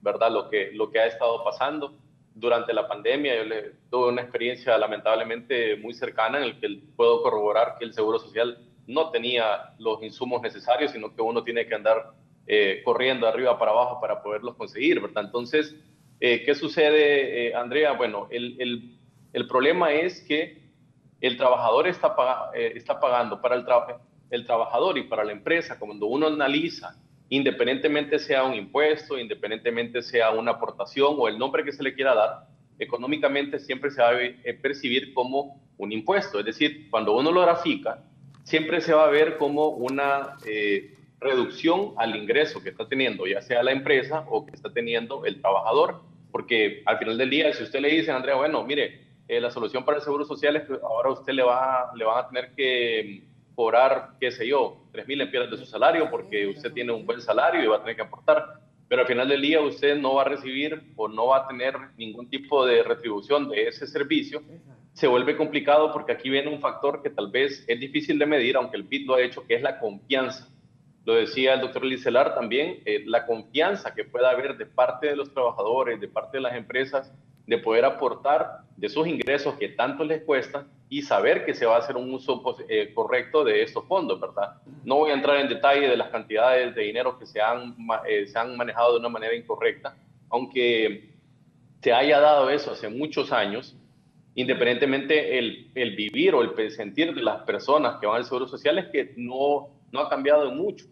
¿verdad?, lo que ha estado pasando. Durante la pandemia yo tuve una experiencia lamentablemente muy cercana en el que puedo corroborar que el Seguro Social no tenía los insumos necesarios, sino que uno tiene que andar corriendo de arriba para abajo para poderlos conseguir, ¿verdad? Entonces, ¿qué sucede, Andrea? Bueno, el problema es que el trabajador está pagando para el trabajador y para la empresa. Cuando uno analiza, independientemente sea un impuesto, independientemente sea una aportación o el nombre que se le quiera dar, económicamente siempre se va a percibir como un impuesto. Es decir, cuando uno lo grafica, siempre se va a ver como una reducción al ingreso que está teniendo, ya sea la empresa o que está teniendo el trabajador. Porque al final del día, si usted le dice a Andrea, bueno, mire, la solución para el Seguro Social es que ahora usted le van a tener que cobrar, qué sé yo, 3,000 lempiras de su salario porque usted tiene un buen salario y va a tener que aportar. Pero al final del día usted no va a recibir o no va a tener ningún tipo de retribución de ese servicio. Se vuelve complicado porque aquí viene un factor que tal vez es difícil de medir, aunque el BID lo ha hecho, que es la confianza. Lo decía el doctor Leitzelar también, la confianza que pueda haber de parte de los trabajadores, de parte de las empresas, de poder aportar de sus ingresos que tanto les cuesta y saber que se va a hacer un uso correcto de estos fondos, ¿verdad? No voy a entrar en detalle de las cantidades de dinero que se han manejado de una manera incorrecta, aunque se haya dado eso hace muchos años, independientemente el vivir o el sentir de las personas que van al Seguro Social es que no ha cambiado mucho.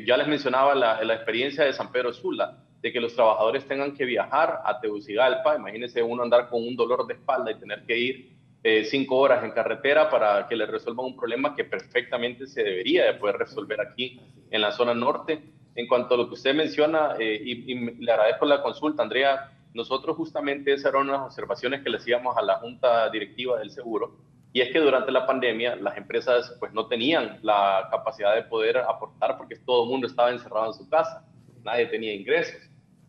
Ya les mencionaba la experiencia de San Pedro Sula, de que los trabajadores tengan que viajar a Tegucigalpa. Imagínense uno andar con un dolor de espalda y tener que ir 5 horas en carretera para que le resuelvan un problema que perfectamente se debería de poder resolver aquí en la zona norte. En cuanto a lo que usted menciona, y le agradezco la consulta, Andrea, nosotros justamente esas eran unas observaciones que le hacíamos a la Junta Directiva del Seguro, y es que durante la pandemia las empresas pues no tenían la capacidad de poder aportar porque todo el mundo estaba encerrado en su casa, nadie tenía ingresos.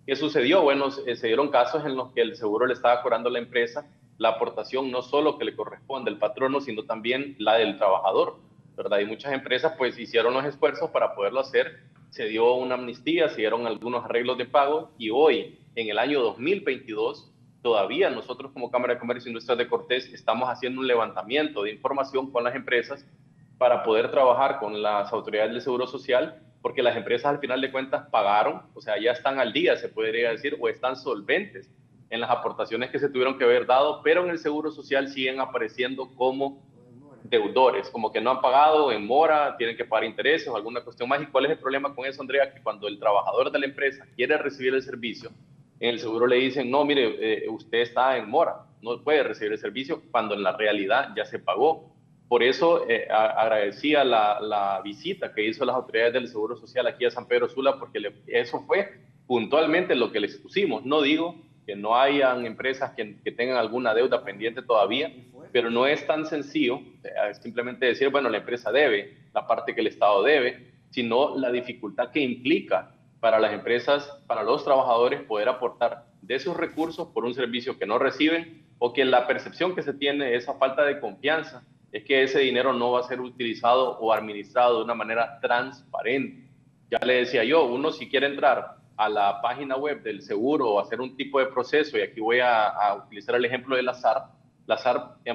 ¿Qué sucedió? Bueno, se dieron casos en los que el seguro le estaba cobrando a la empresa la aportación no solo que le corresponde al patrono, sino también la del trabajador, ¿verdad? Y muchas empresas pues hicieron los esfuerzos para poderlo hacer, se dio una amnistía, se dieron algunos arreglos de pago, y hoy, en el año 2022, todavía nosotros como Cámara de Comercio e Industria de Cortés estamos haciendo un levantamiento de información con las empresas para poder trabajar con las autoridades del Seguro Social, porque las empresas al final de cuentas pagaron, o sea, ya están al día, se podría decir, o están solventes en las aportaciones que se tuvieron que haber dado, pero en el Seguro Social siguen apareciendo como deudores, como que no han pagado, en mora, tienen que pagar intereses o alguna cuestión más. ¿Y cuál es el problema con eso, Andrea? Que cuando el trabajador de la empresa quiere recibir el servicio, en el seguro le dicen, no, mire, usted está en mora, no puede recibir el servicio, cuando en la realidad ya se pagó. Por eso agradecía la visita que hizo las autoridades del Seguro Social aquí a San Pedro Sula, porque eso fue puntualmente lo que les pusimos. No digo que no hayan empresas que tengan alguna deuda pendiente todavía, pero no es tan sencillo simplemente decir, bueno, la empresa debe, la parte que el Estado debe, sino la dificultad que implica para las empresas, para los trabajadores, poder aportar de sus recursos por un servicio que no reciben, o que la percepción que se tiene, esa falta de confianza, es que ese dinero no va a ser utilizado o administrado de una manera transparente. Ya le decía yo, uno si quiere entrar a la página web del seguro o hacer un tipo de proceso, y aquí voy a utilizar el ejemplo de la SAR,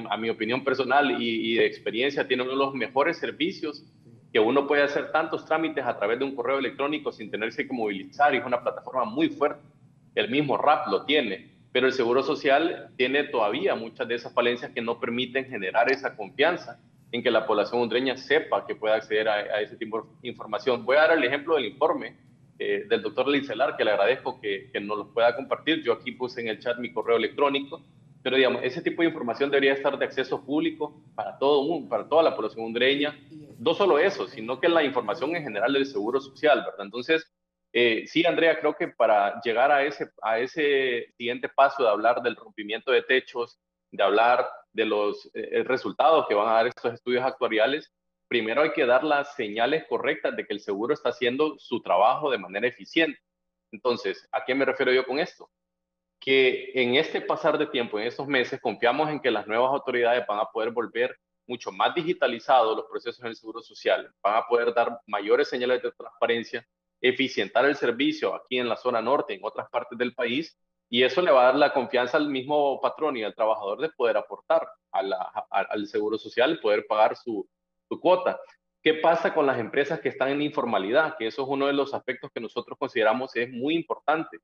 a mi opinión personal y de experiencia, tiene uno de los mejores servicios, que uno puede hacer tantos trámites a través de un correo electrónico sin tenerse que movilizar, y es una plataforma muy fuerte. El mismo RAP lo tiene, pero el Seguro Social tiene todavía muchas de esas falencias que no permiten generar esa confianza en que la población hondureña sepa que puede acceder a ese tipo de información. Voy a dar el ejemplo del informe del doctor Litzelar, que le agradezco que nos lo pueda compartir. Yo aquí puse en el chat mi correo electrónico, pero digamos, ese tipo de información debería estar de acceso público para todo mundo, para toda la población hondureña. No solo eso, sino que la información en general del Seguro Social, ¿verdad? Entonces, sí, Andrea, creo que para llegar a ese siguiente paso de hablar del rompimiento de techos, de hablar de los resultados que van a dar estos estudios actuariales, primero hay que dar las señales correctas de que el seguro está haciendo su trabajo de manera eficiente. Entonces, ¿a qué me refiero yo con esto? Que en este pasar de tiempo, en estos meses, confiamos en que las nuevas autoridades van a poder volver mucho más digitalizados los procesos en el Seguro Social, van a poder dar mayores señales de transparencia, eficientar el servicio aquí en la zona norte, en otras partes del país, y eso le va a dar la confianza al mismo patrón y al trabajador de poder aportar al Seguro Social y poder pagar su cuota. ¿Qué pasa con las empresas que están en informalidad? Que eso es uno de los aspectos que nosotros consideramos es muy importante.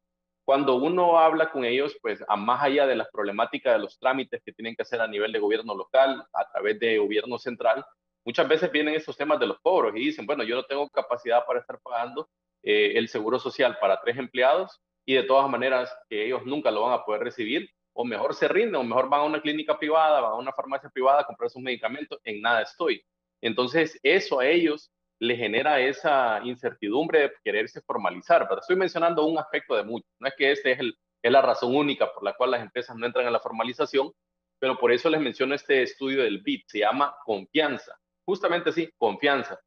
Cuando uno habla con ellos, pues a más allá de las problemáticas de los trámites que tienen que hacer a nivel de gobierno local, a través de gobierno central, muchas veces vienen esos temas de los cobros y dicen, bueno, yo no tengo capacidad para estar pagando el seguro social para 3 empleados, y de todas maneras que ellos nunca lo van a poder recibir, o mejor se rinden, o mejor van a una clínica privada, van a una farmacia privada a comprar sus medicamentos, en nada estoy. Entonces eso a ellos le genera esa incertidumbre de quererse formalizar. Pero estoy mencionando un aspecto de muchos. No es que este es la razón única por la cual las empresas no entran en la formalización, pero por eso les menciono este estudio del BID. Se llama Confianza. Justamente así, confianza.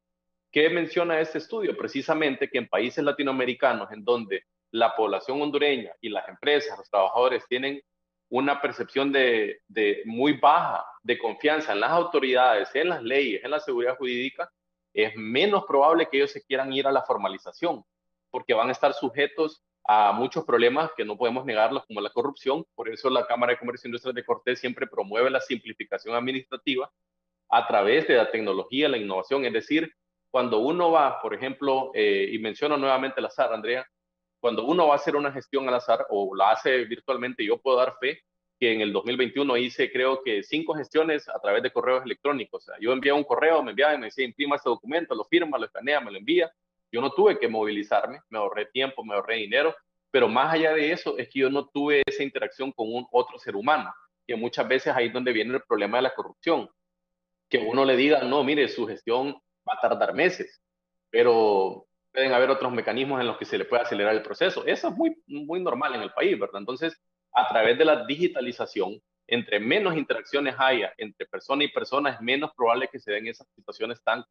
¿Qué menciona este estudio? Precisamente que en países latinoamericanos en donde la población hondureña y las empresas, los trabajadores tienen una percepción de muy baja de confianza en las autoridades, en las leyes, en la seguridad jurídica, es menos probable que ellos se quieran ir a la formalización, porque van a estar sujetos a muchos problemas que no podemos negarlos, como la corrupción. Por eso la Cámara de Comercio e Industria de Cortés siempre promueve la simplificación administrativa a través de la tecnología, la innovación. Es decir, cuando uno va, por ejemplo, y menciono nuevamente la SAR, Andrea, cuando uno va a hacer una gestión al azar o la hace virtualmente, yo puedo dar fe que en el 2021 hice creo que 5 gestiones a través de correos electrónicos. O sea, yo enviaba un correo, me enviaba y me decía, imprima este documento, lo firma, lo escanea, me lo envía. Yo no tuve que movilizarme, me ahorré tiempo, me ahorré dinero, pero más allá de eso es que yo no tuve esa interacción con otro ser humano, que muchas veces ahí es donde viene el problema de la corrupción. Que uno le diga, no, mire, su gestión va a tardar meses, pero pueden haber otros mecanismos en los que se le puede acelerar el proceso. Eso es muy normal en el país, ¿verdad? Entonces, a través de la digitalización, entre menos interacciones haya entre persona y persona, es menos probable que se den esas situaciones tan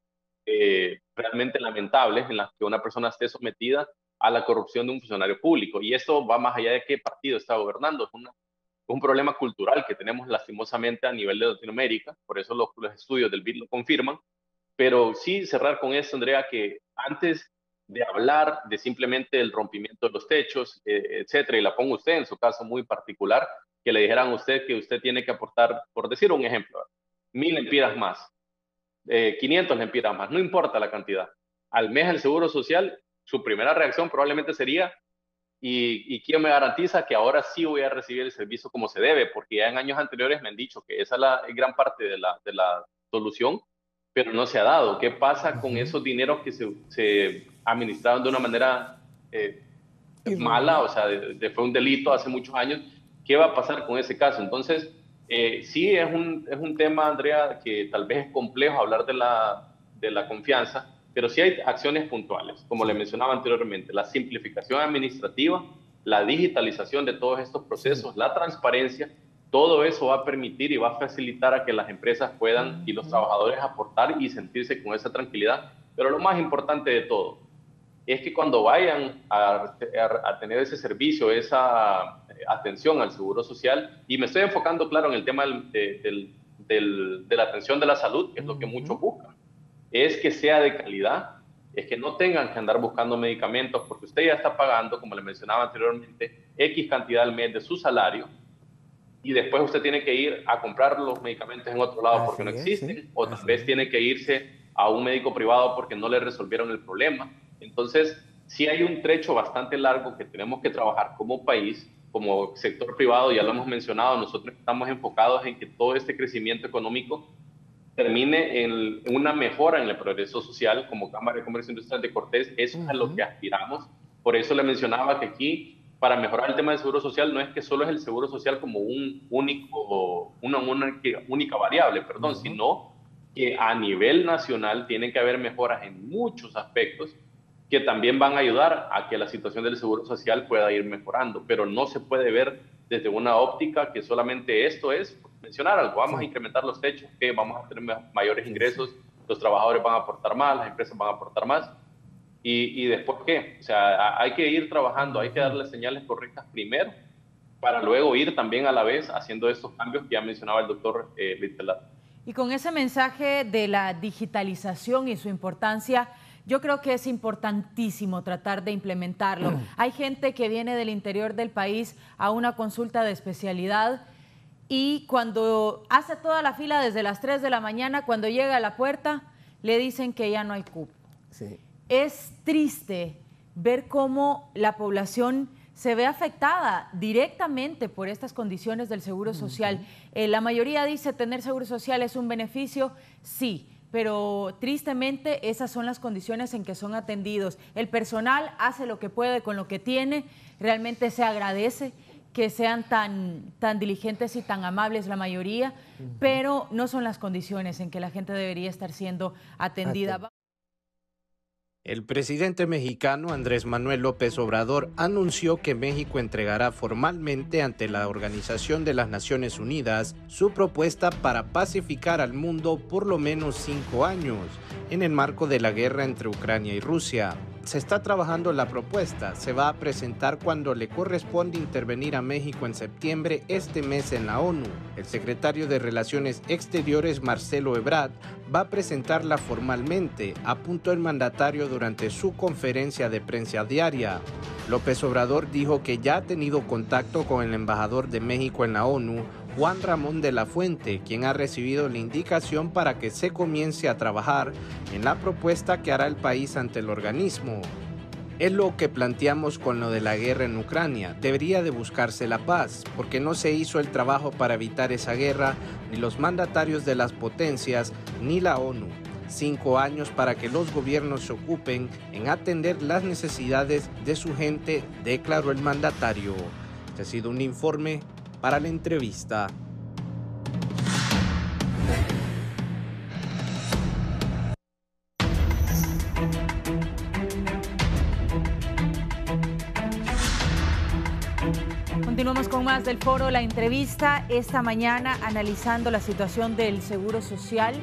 realmente lamentables en las que una persona esté sometida a la corrupción de un funcionario público. Y esto va más allá de qué partido está gobernando. Es un problema cultural que tenemos lastimosamente a nivel de Latinoamérica, por eso los estudios del BID lo confirman. Pero sí cerrar con esto, Andrea, que antes de hablar de simplemente el rompimiento de los techos, etcétera, y la pongo usted en su caso muy particular, que le dijeran a usted que usted tiene que aportar, por decir un ejemplo, 1,000 lempiras más, 500 lempiras más, no importa la cantidad. Al mes el Seguro Social, su primera reacción probablemente sería, ¿y quién me garantiza que ahora sí voy a recibir el servicio como se debe? Porque ya en años anteriores me han dicho que esa es la gran parte de la solución, pero no se ha dado. ¿Qué pasa con esos dineros que se administraron de una manera mala? O sea, fue un delito hace muchos años. ¿Qué va a pasar con ese caso? Entonces, sí es un tema, Andrea, que tal vez es complejo hablar de la confianza, pero sí hay acciones puntuales, como le mencionaba anteriormente, la simplificación administrativa, la digitalización de todos estos procesos, la transparencia. Todo eso va a permitir y va a facilitar a que las empresas puedan y los trabajadores aportar y sentirse con esa tranquilidad. Pero lo más importante de todo es que cuando vayan a tener ese servicio, esa atención al Seguro Social, y me estoy enfocando, claro, en el tema de la atención de la salud, que es lo que muchos buscan, es que sea de calidad, es que no tengan que andar buscando medicamentos, porque usted ya está pagando, como le mencionaba anteriormente, X cantidad al mes de su salario, y después usted tiene que ir a comprar los medicamentos en otro lado porque no existen, o tal vez tiene que irse a un médico privado porque no le resolvieron el problema. Entonces, sí hay un trecho bastante largo que tenemos que trabajar como país, como sector privado, ya lo hemos mencionado, nosotros estamos enfocados en que todo este crecimiento económico termine en una mejora en el progreso social. Como Cámara de Comercio Industrial de Cortés, eso es a lo que aspiramos. Por eso le mencionaba que aquí, para mejorar el tema del seguro social, no es que solo es el seguro social como una única variable, sino que a nivel nacional tiene que haber mejoras en muchos aspectos que también van a ayudar a que la situación del seguro social pueda ir mejorando, pero no se puede ver desde una óptica que solamente esto es mencionar algo, vamos a incrementar los techos, que vamos a tener mayores ingresos, los trabajadores van a aportar más, las empresas van a aportar más. ¿Y después qué? O sea, hay que ir trabajando, hay que darle señales correctas primero, para luego ir también a la vez haciendo estos cambios que ya mencionaba el doctor Litzelar. Y con ese mensaje de la digitalización y su importancia, yo creo que es importantísimo tratar de implementarlo. Hay gente que viene del interior del país a una consulta de especialidad y cuando hace toda la fila desde las 3 de la mañana, cuando llega a la puerta, le dicen que ya no hay cupo. Sí. Es triste ver cómo la población se ve afectada directamente por estas condiciones del seguro social. La mayoría dice tener seguro social es un beneficio, sí, pero tristemente esas son las condiciones en que son atendidos. El personal hace lo que puede con lo que tiene, realmente se agradece que sean tan diligentes y tan amables la mayoría, pero no son las condiciones en que la gente debería estar siendo atendida. El presidente mexicano Andrés Manuel López Obrador anunció que México entregará formalmente ante la Organización de las Naciones Unidas su propuesta para pacificar al mundo por lo menos 5 años, en el marco de la guerra entre Ucrania y Rusia. Se está trabajando la propuesta, se va a presentar cuando le corresponde intervenir a México en septiembre este mes en la ONU. El secretario de Relaciones Exteriores, Marcelo Ebrard, va a presentarla formalmente, apuntó el mandatario durante su conferencia de prensa diaria. López Obrador dijo que ya ha tenido contacto con el embajador de México en la ONU, Juan Ramón de la Fuente, quien ha recibido la indicación para que se comience a trabajar en la propuesta que hará el país ante el organismo. Es lo que planteamos con lo de la guerra en Ucrania. Debería de buscarse la paz, porque no se hizo el trabajo para evitar esa guerra, ni los mandatarios de las potencias, ni la ONU. 5 años para que los gobiernos se ocupen en atender las necesidades de su gente, declaró el mandatario. Este ha sido un informe para la entrevista. Continuamos con más del foro La Entrevista, esta mañana analizando la situación del Seguro Social,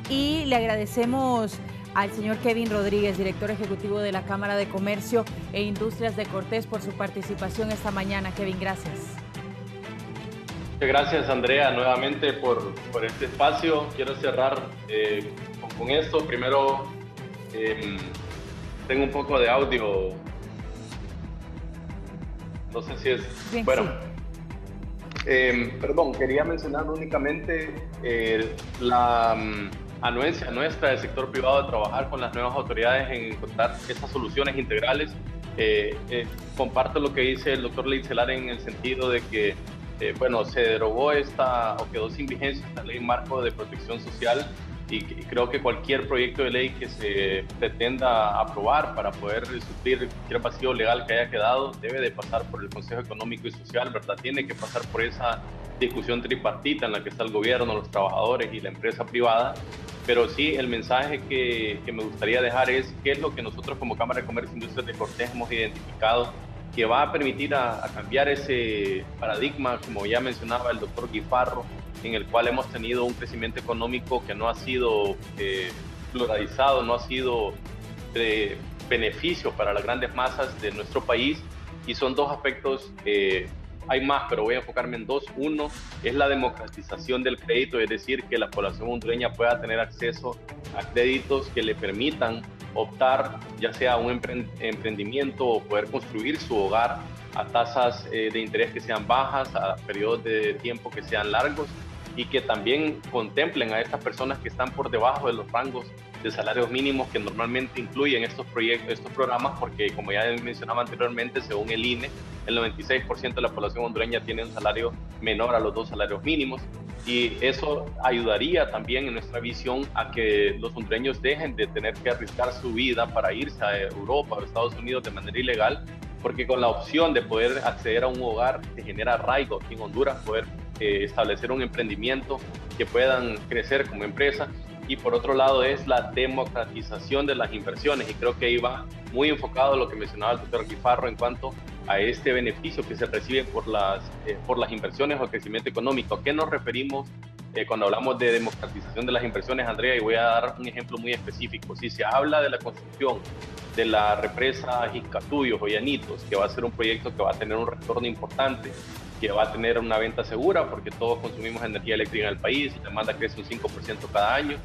y le agradecemos al señor Kevin Rodríguez, director ejecutivo de la Cámara de Comercio e Industrias de Cortés, por su participación esta mañana. Kevin, gracias. Muchas gracias, Andrea, nuevamente por este espacio. Quiero cerrar con esto. Primero, tengo un poco de audio. No sé si es... Bien, bueno, sí. Perdón, quería mencionar únicamente la anuencia nuestra del sector privado de trabajar con las nuevas autoridades en encontrar estas soluciones integrales. Comparto lo que dice el doctor Leitzelar en el sentido de que, se derogó o quedó sin vigencia esta ley marco de protección social, y creo que cualquier proyecto de ley que se pretenda aprobar para poder suplir cualquier vacío legal que haya quedado debe de pasar por el Consejo Económico y Social, ¿verdad? Tiene que pasar por esa discusión tripartita en la que está el gobierno, los trabajadores y la empresa privada. Pero sí, el mensaje que me gustaría dejar es qué es lo que nosotros como Cámara de Comercio e Industrias de Cortés hemos identificado que va a permitir a cambiar ese paradigma, como ya mencionaba el doctor Guifarro, en el cual hemos tenido un crecimiento económico que no ha sido pluralizado, no ha sido de beneficio para las grandes masas de nuestro país. Y son dos aspectos, hay más, pero voy a enfocarme en dos. Uno es la democratización del crédito, es decir, que la población hondureña pueda tener acceso a créditos que le permitan optar ya sea a un emprendimiento o poder construir su hogar a tasas de interés que sean bajas, a periodos de tiempo que sean largos, y que también contemplen a estas personas que están por debajo de los rangos de salarios mínimos que normalmente incluyen estos proyectos, estos programas, porque como ya mencionaba anteriormente, según el INE, el 96% de la población hondureña tiene un salario menor a los 2 salarios mínimos, y eso ayudaría también en nuestra visión a que los hondureños dejen de tener que arriesgar su vida para irse a Europa o Estados Unidos de manera ilegal, porque con la opción de poder acceder a un hogar se genera arraigo aquí en Honduras, poder establecer un emprendimiento que puedan crecer como empresa. Y por otro lado es la democratización de las inversiones, y creo que ahí va muy enfocado lo que mencionaba el doctor Guifarro en cuanto a este beneficio que se recibe por las inversiones o el crecimiento económico. ¿A qué nos referimos cuando hablamos de democratización de las inversiones, Andrea? Y voy a dar un ejemplo muy específico. Si se habla de la construcción de la represa Jiscatuyos o Llanitos, que va a ser un proyecto que va a tener un retorno importante, que va a tener una venta segura, porque todos consumimos energía eléctrica en el país, la demanda crece un 5% cada año.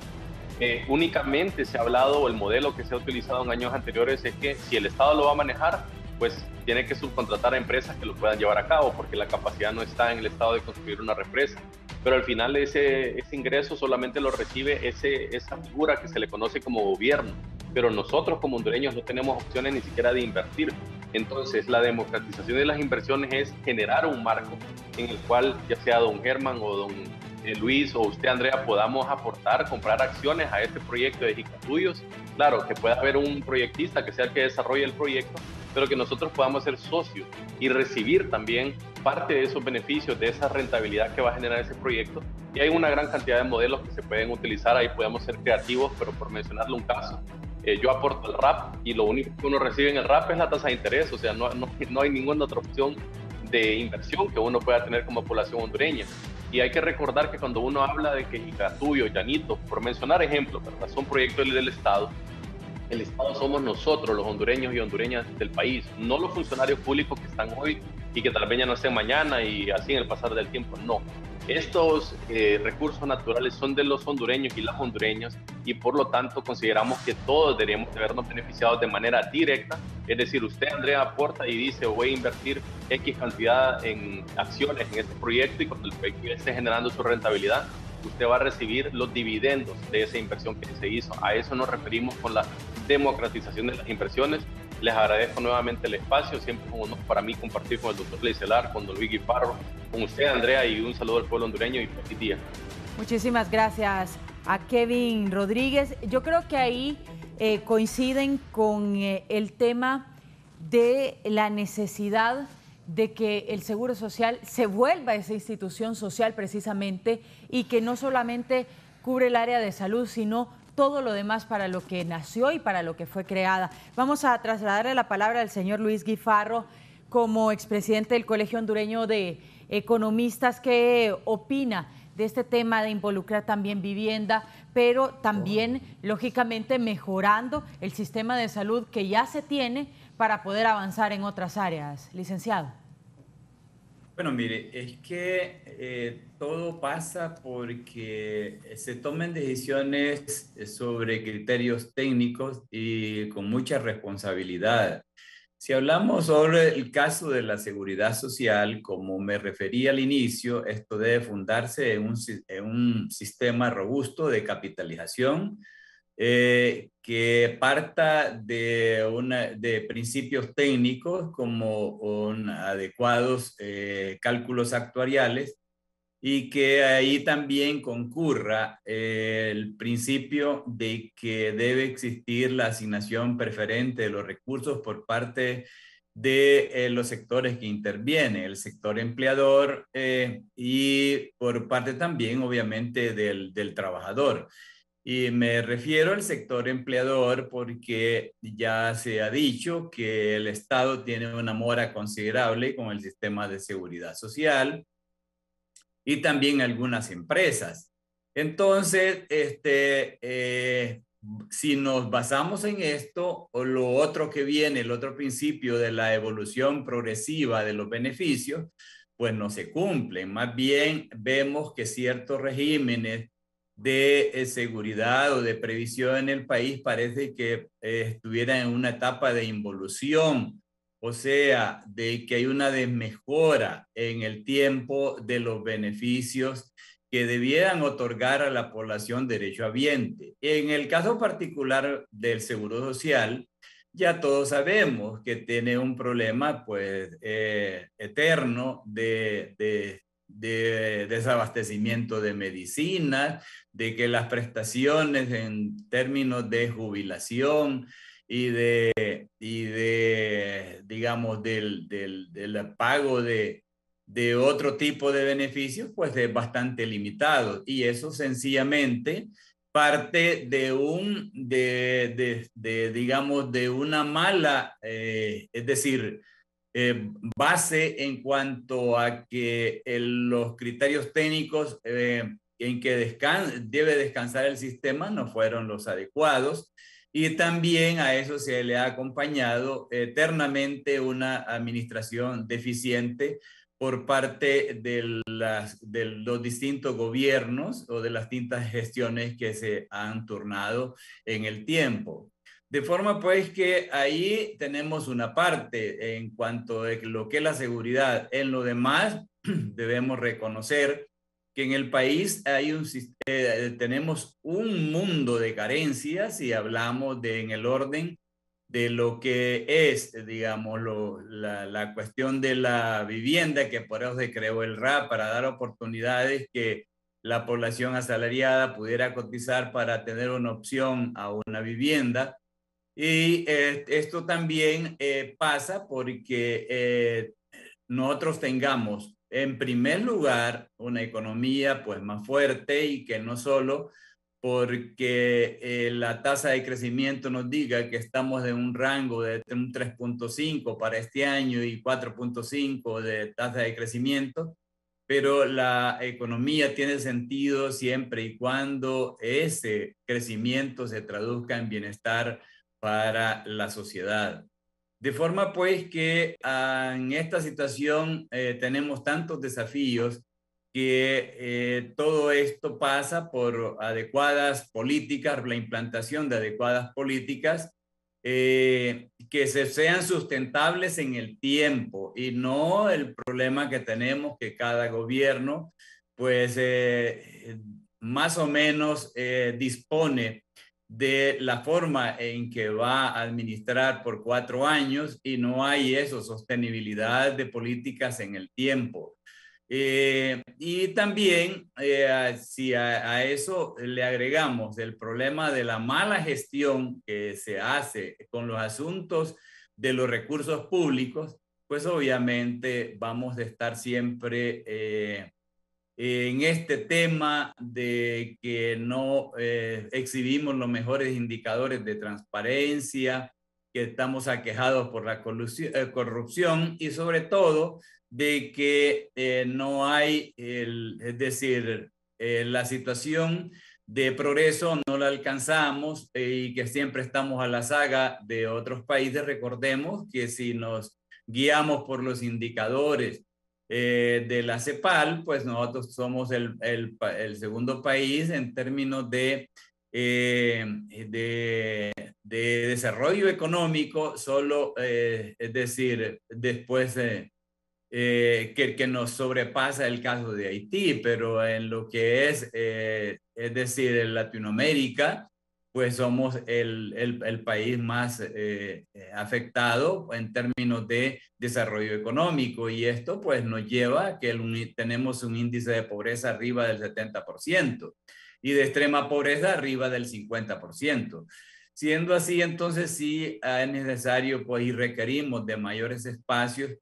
Únicamente se ha hablado, o el modelo que se ha utilizado en años anteriores es que si el Estado lo va a manejar, pues tiene que subcontratar a empresas que lo puedan llevar a cabo, porque la capacidad no está en el Estado de construir una represa. Pero al final ese ingreso solamente lo recibe esa figura que se le conoce como gobierno. Pero nosotros como hondureños no tenemos opciones ni siquiera de invertir. Entonces la democratización de las inversiones es generar un marco en el cual ya sea don Germán o don Luis o usted, Andrea, podamos aportar, comprar acciones a este proyecto de Jiscatuyos. Claro, que pueda haber un proyectista que sea el que desarrolle el proyecto, pero que nosotros podamos ser socios y recibir también parte de esos beneficios, de esa rentabilidad que va a generar ese proyecto. Y hay una gran cantidad de modelos que se pueden utilizar, ahí podemos ser creativos, pero por mencionarle un caso, yo aporto al RAP y lo único que uno recibe en el RAP es la tasa de interés, o sea, no hay ninguna otra opción de inversión que uno pueda tener como población hondureña. Y hay que recordar que cuando uno habla de que Jiscatuyos, Llanitos, por mencionar ejemplos, ¿verdad?, son proyectos del Estado. El Estado somos nosotros, los hondureños y hondureñas del país, no los funcionarios públicos que están hoy y que tal vez ya no estén mañana y así en el pasar del tiempo, no. Estos recursos naturales son de los hondureños y las hondureñas, y por lo tanto consideramos que todos deberíamos de vernos beneficiados de manera directa. Es decir, usted, Andrea, aporta y dice voy a invertir X cantidad en acciones en este proyecto, y cuando el proyecto esté generando su rentabilidad, usted va a recibir los dividendos de esa inversión que se hizo. A eso nos referimos con la democratización de las inversiones, Les agradezco nuevamente el espacio, siempre es un honor para mí compartir con el doctor Leicelar, con don Luis Guifarro, con usted, Andrea, y un saludo al pueblo hondureño y feliz día. Muchísimas gracias a Kevin Rodríguez. Yo creo que ahí coinciden con el tema de la necesidad de que el Seguro Social se vuelva esa institución social precisamente y que no solamente cubre el área de salud, sino todo lo demás para lo que nació y para lo que fue creada. Vamos a trasladarle la palabra al señor Luis Guifarro como expresidente del Colegio Hondureño de Economistas. ¿Qué opina de este tema de involucrar también vivienda, pero también, lógicamente, mejorando el sistema de salud que ya se tiene para poder avanzar en otras áreas? Licenciado. Bueno, mire, es que todo pasa porque se tomen decisiones sobre criterios técnicos y con mucha responsabilidad. Si hablamos sobre el caso de la seguridad social, como me referí al inicio, esto debe fundarse en un sistema robusto de capitalización que parta de principios técnicos como adecuados cálculos actuariales y que ahí también concurra el principio de que debe existir la asignación preferente de los recursos por parte de los sectores que intervienen, el sector empleador y por parte también, obviamente, del trabajador. Y me refiero al sector empleador porque ya se ha dicho que el Estado tiene una mora considerable con el sistema de seguridad social y también algunas empresas. Entonces, si nos basamos en esto, o lo otro que viene, el otro principio de la evolución progresiva de los beneficios, pues no se cumplen. Más bien vemos que ciertos regímenes de seguridad o de previsión en el país parece que estuvieran en una etapa de involución, o sea, de que hay una desmejora en el tiempo de los beneficios que debieran otorgar a la población derechohabiente. En el caso particular del Seguro Social, ya todos sabemos que tiene un problema pues eterno de desabastecimiento de medicinas, de que las prestaciones en términos de jubilación y digamos, del pago de otro tipo de beneficios, pues es bastante limitado. Y eso sencillamente parte digamos, de una mala, es decir, base en cuanto a que los criterios técnicos en que debe descansar el sistema no fueron los adecuados, y también a eso se le ha acompañado eternamente una administración deficiente por parte de los distintos gobiernos o de las distintas gestiones que se han turnado en el tiempo. De forma pues que ahí tenemos una parte en cuanto a lo que es la seguridad. En lo demás debemos reconocer que en el país tenemos un mundo de carencias y hablamos en el orden de lo que es, digamos, la cuestión de la vivienda, que por eso se creó el RAP, para dar oportunidades que la población asalariada pudiera cotizar para tener una opción a una vivienda. Y esto también pasa porque nosotros tengamos, en primer lugar, una economía pues más fuerte, y que no solo porque la tasa de crecimiento nos diga que estamos en un rango de un 3.5 para este año y 4.5 de tasa de crecimiento, pero la economía tiene sentido siempre y cuando ese crecimiento se traduzca en bienestar para la sociedad. De forma pues que en esta situación tenemos tantos desafíos que todo esto pasa por adecuadas políticas, la implantación de adecuadas políticas que sean sustentables en el tiempo, y no el problema que tenemos que cada gobierno pues más o menos dispone de la forma en que va a administrar por 4 años y no hay sostenibilidad de políticas en el tiempo. Y también, si a eso le agregamos el problema de la mala gestión que se hace con los asuntos de los recursos públicos, pues obviamente vamos a estar siempre en este tema de que no exhibimos los mejores indicadores de transparencia, que estamos aquejados por la corrupción y sobre todo de que no hay, es decir, la situación de progreso no la alcanzamos y que siempre estamos a la saga de otros países. Recordemos que si nos guiamos por los indicadores de la CEPAL, pues nosotros somos el segundo país en términos de desarrollo económico, solo, es decir, después que nos sobrepasa el caso de Haití, pero en lo que es decir, en Latinoamérica, pues somos el país más afectado en términos de desarrollo económico, y esto pues nos lleva a que tenemos un índice de pobreza arriba del 70% y de extrema pobreza arriba del 50%. Siendo así, entonces sí es necesario pues y requerimos de mayores espacios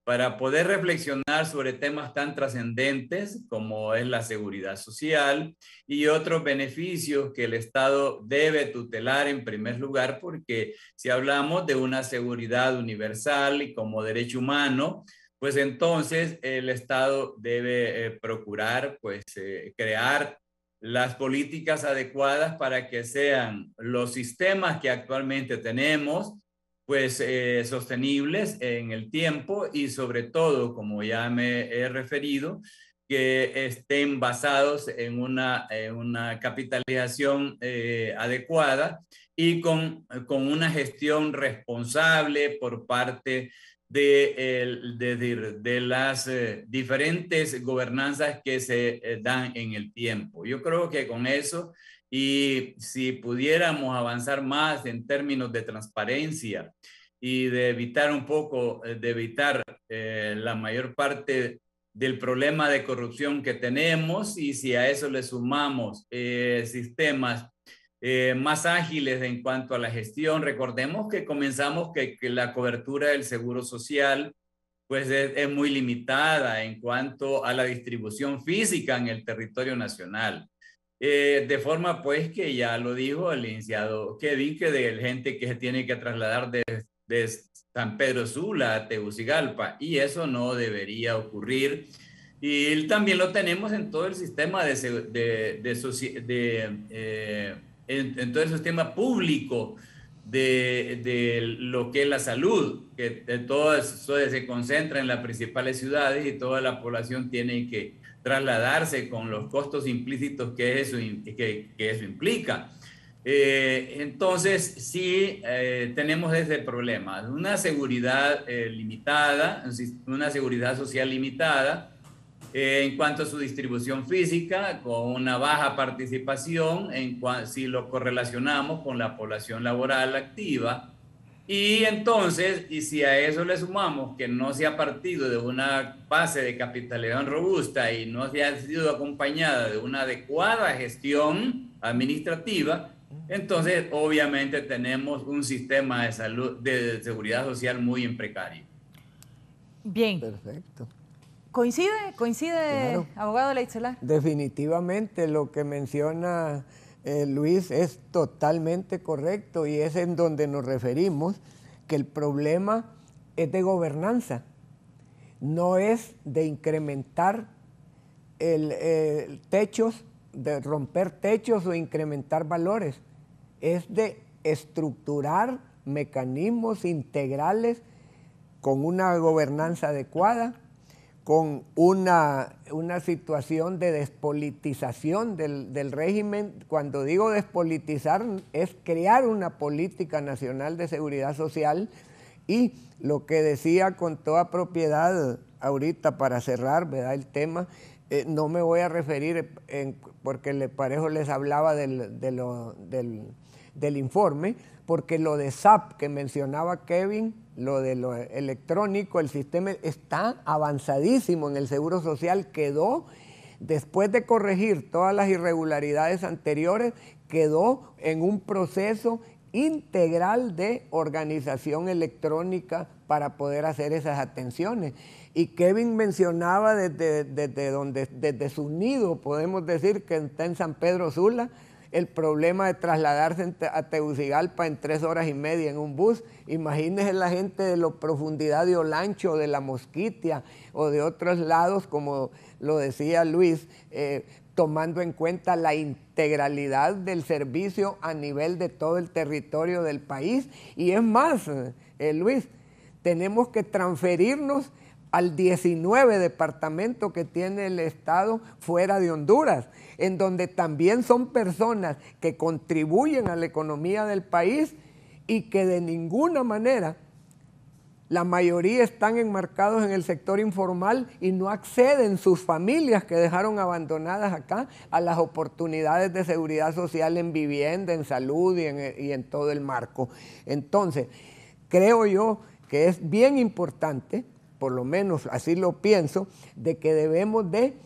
para poder reflexionar sobre temas tan trascendentes como es la seguridad social y otros beneficios que el Estado debe tutelar en primer lugar, porque si hablamos de una seguridad universal y como derecho humano, pues entonces el Estado debe procurar pues crear las políticas adecuadas para que sean los sistemas que actualmente tenemos pues sostenibles en el tiempo y sobre todo, como ya me he referido, que estén basados en una capitalización adecuada y con una gestión responsable por parte de las diferentes gobernanzas que se dan en el tiempo. Yo creo que con eso, y si pudiéramos avanzar más en términos de transparencia y de evitar un poco, la mayor parte del problema de corrupción que tenemos, y si a eso le sumamos sistemas más ágiles en cuanto a la gestión. Recordemos que comenzamos que la cobertura del seguro social pues es muy limitada en cuanto a la distribución física en el territorio nacional. De forma pues que ya lo dijo el licenciado Kevin, que de gente que se tiene que trasladar de San Pedro Sula a Tegucigalpa, y eso no debería ocurrir. Y también lo tenemos en todo el sistema en todo el sistema público de lo que es la salud, que todo eso se concentra en las principales ciudades y toda la población tiene que trasladarse con los costos implícitos que eso implica. Entonces, sí tenemos ese problema, una seguridad limitada, una seguridad social limitada, en cuanto a su distribución física, con una baja participación, si lo correlacionamos con la población laboral activa. Y entonces, y si a eso le sumamos que no se ha partido de una base de capitalización robusta y no se ha sido acompañada de una adecuada gestión administrativa, entonces obviamente tenemos un sistema de salud, de seguridad social muy precario. Bien. Perfecto. ¿Coincide, claro, abogado Leitzelar? Definitivamente lo que menciona Luis es totalmente correcto, y es en donde nos referimos, que el problema es de gobernanza, no es de incrementar techos, de romper techos o incrementar valores, es de estructurar mecanismos integrales con una gobernanza adecuada, con una situación de despolitización del régimen. Cuando digo despolitizar, es crear una política nacional de seguridad social. Y lo que decía con toda propiedad ahorita, para cerrar, ¿verdad?, el tema, no me voy a referir, porque Parejo les hablaba del del informe, porque lo de SAP que mencionaba Kevin, lo de lo electrónico, el sistema está avanzadísimo en el Seguro Social, quedó, después de corregir todas las irregularidades anteriores, quedó en un proceso integral de organización electrónica para poder hacer esas atenciones. Y Kevin mencionaba desde su nido, podemos decir que está en San Pedro Sula, el problema de trasladarse a Tegucigalpa en 3 horas y media en un bus. Imagínense la gente de la profundidad de Olancho, de La Mosquitia o de otros lados, como lo decía Luis, tomando en cuenta la integralidad del servicio a nivel de todo el territorio del país. Y es más, Luis, tenemos que transferirnos al 19 departamento que tiene el Estado fuera de Honduras, en donde también son personas que contribuyen a la economía del país y que de ninguna manera, la mayoría están enmarcados en el sector informal y no acceden sus familias que dejaron abandonadas acá a las oportunidades de seguridad social en vivienda, en salud y en todo el marco. Entonces, creo yo que es bien importante, por lo menos así lo pienso, de que debemos de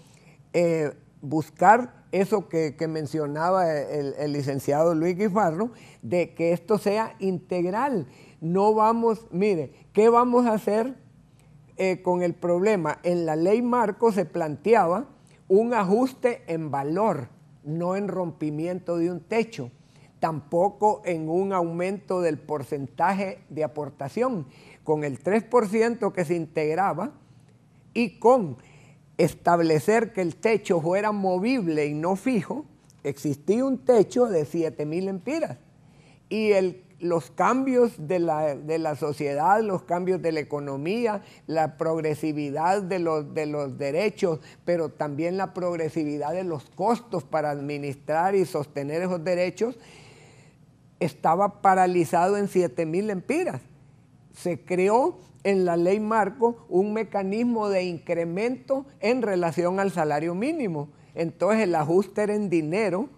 buscar eso que mencionaba el licenciado Luis Guifarro, de que esto sea integral. No vamos, mire, ¿qué vamos a hacer con el problema? En la ley marco se planteaba un ajuste en valor, no en rompimiento de un techo, tampoco en un aumento del porcentaje de aportación, con el 3% que se integraba y con establecer que el techo fuera movible y no fijo. Existía un techo de 7,000 lempiras y los cambios de la sociedad, los cambios de la economía, la progresividad de los derechos, pero también la progresividad de los costos para administrar y sostener esos derechos, estaba paralizado en 7,000 lempiras. Se creó en la ley marco un mecanismo de incremento en relación al salario mínimo. Entonces el ajuste era en dinero.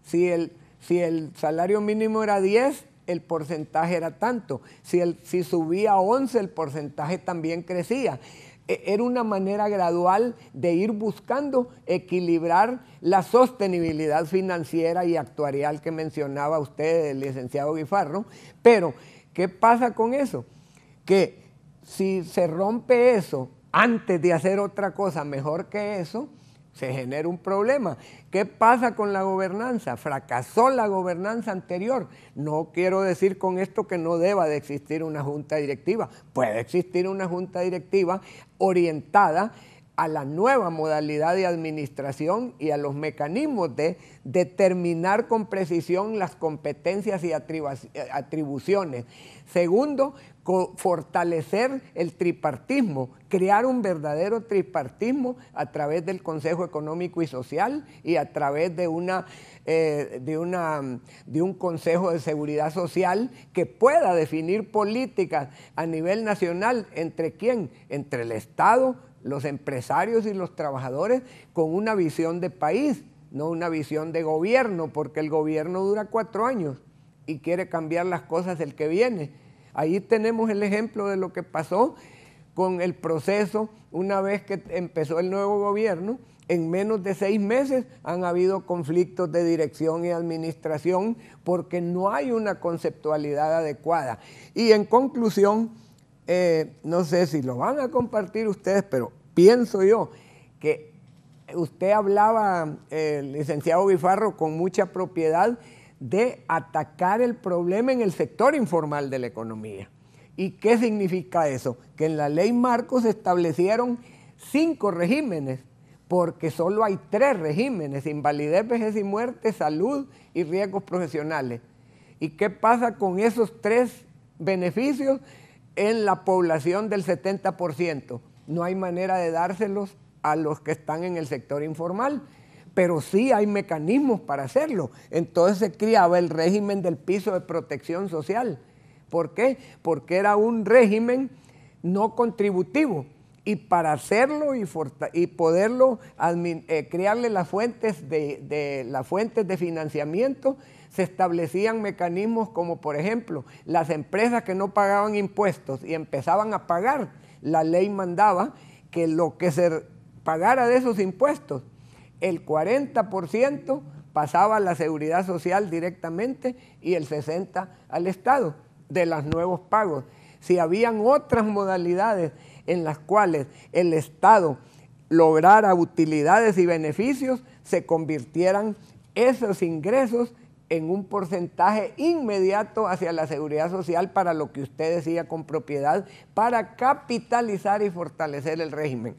Si el salario mínimo era 10, el porcentaje era tanto. Si subía a 11, el porcentaje también crecía. Era una manera gradual de ir buscando equilibrar la sostenibilidad financiera y actuarial que mencionaba usted, el licenciado Guifarro. Pero ¿qué pasa con eso? Que si se rompe eso antes de hacer otra cosa mejor que eso, se genera un problema. ¿Qué pasa con la gobernanza? Fracasó la gobernanza anterior. No quiero decir con esto que no deba de existir una junta directiva. Puede existir una junta directiva orientada a la nueva modalidad de administración y a los mecanismos de determinar con precisión las competencias y atribuciones. Segundo, fortalecer el tripartismo, crear un verdadero tripartismo a través del Consejo Económico y Social y a través de un Consejo de Seguridad Social que pueda definir políticas a nivel nacional. ¿Entre quién? Entre el Estado, los empresarios y los trabajadores, con una visión de país, no una visión de gobierno, porque el gobierno dura 4 años y quiere cambiar las cosas el que viene. Ahí tenemos el ejemplo de lo que pasó con el proceso. Una vez que empezó el nuevo gobierno, en menos de 6 meses han habido conflictos de dirección y administración porque no hay una conceptualidad adecuada. Y en conclusión, no sé si lo van a compartir ustedes, pero pienso yo que usted hablaba, licenciado Guifarro, con mucha propiedad de atacar el problema en el sector informal de la economía. ¿Y qué significa eso? Que en la ley marco se establecieron 5 regímenes, porque solo hay 3 regímenes: invalidez, vejez y muerte, salud y riesgos profesionales. ¿Y qué pasa con esos 3 beneficios en la población del 70%? No hay manera de dárselos a los que están en el sector informal, pero sí hay mecanismos para hacerlo. Entonces se creaba el régimen del piso de protección social. ¿Por qué? Porque era un régimen no contributivo, Y para hacerlo y poderlo crearle las fuentes de financiamiento, se establecían mecanismos como, por ejemplo, las empresas que no pagaban impuestos y empezaban a pagar, la ley mandaba que lo que se pagara de esos impuestos, el 40% pasaba a la seguridad social directamente y el 60% al Estado de los nuevos pagos. Si habían otras modalidades en las cuales el Estado lograra utilidades y beneficios, se convirtieran esos ingresos en un porcentaje inmediato hacia la seguridad social para lo que usted decía con propiedad, para capitalizar y fortalecer el régimen.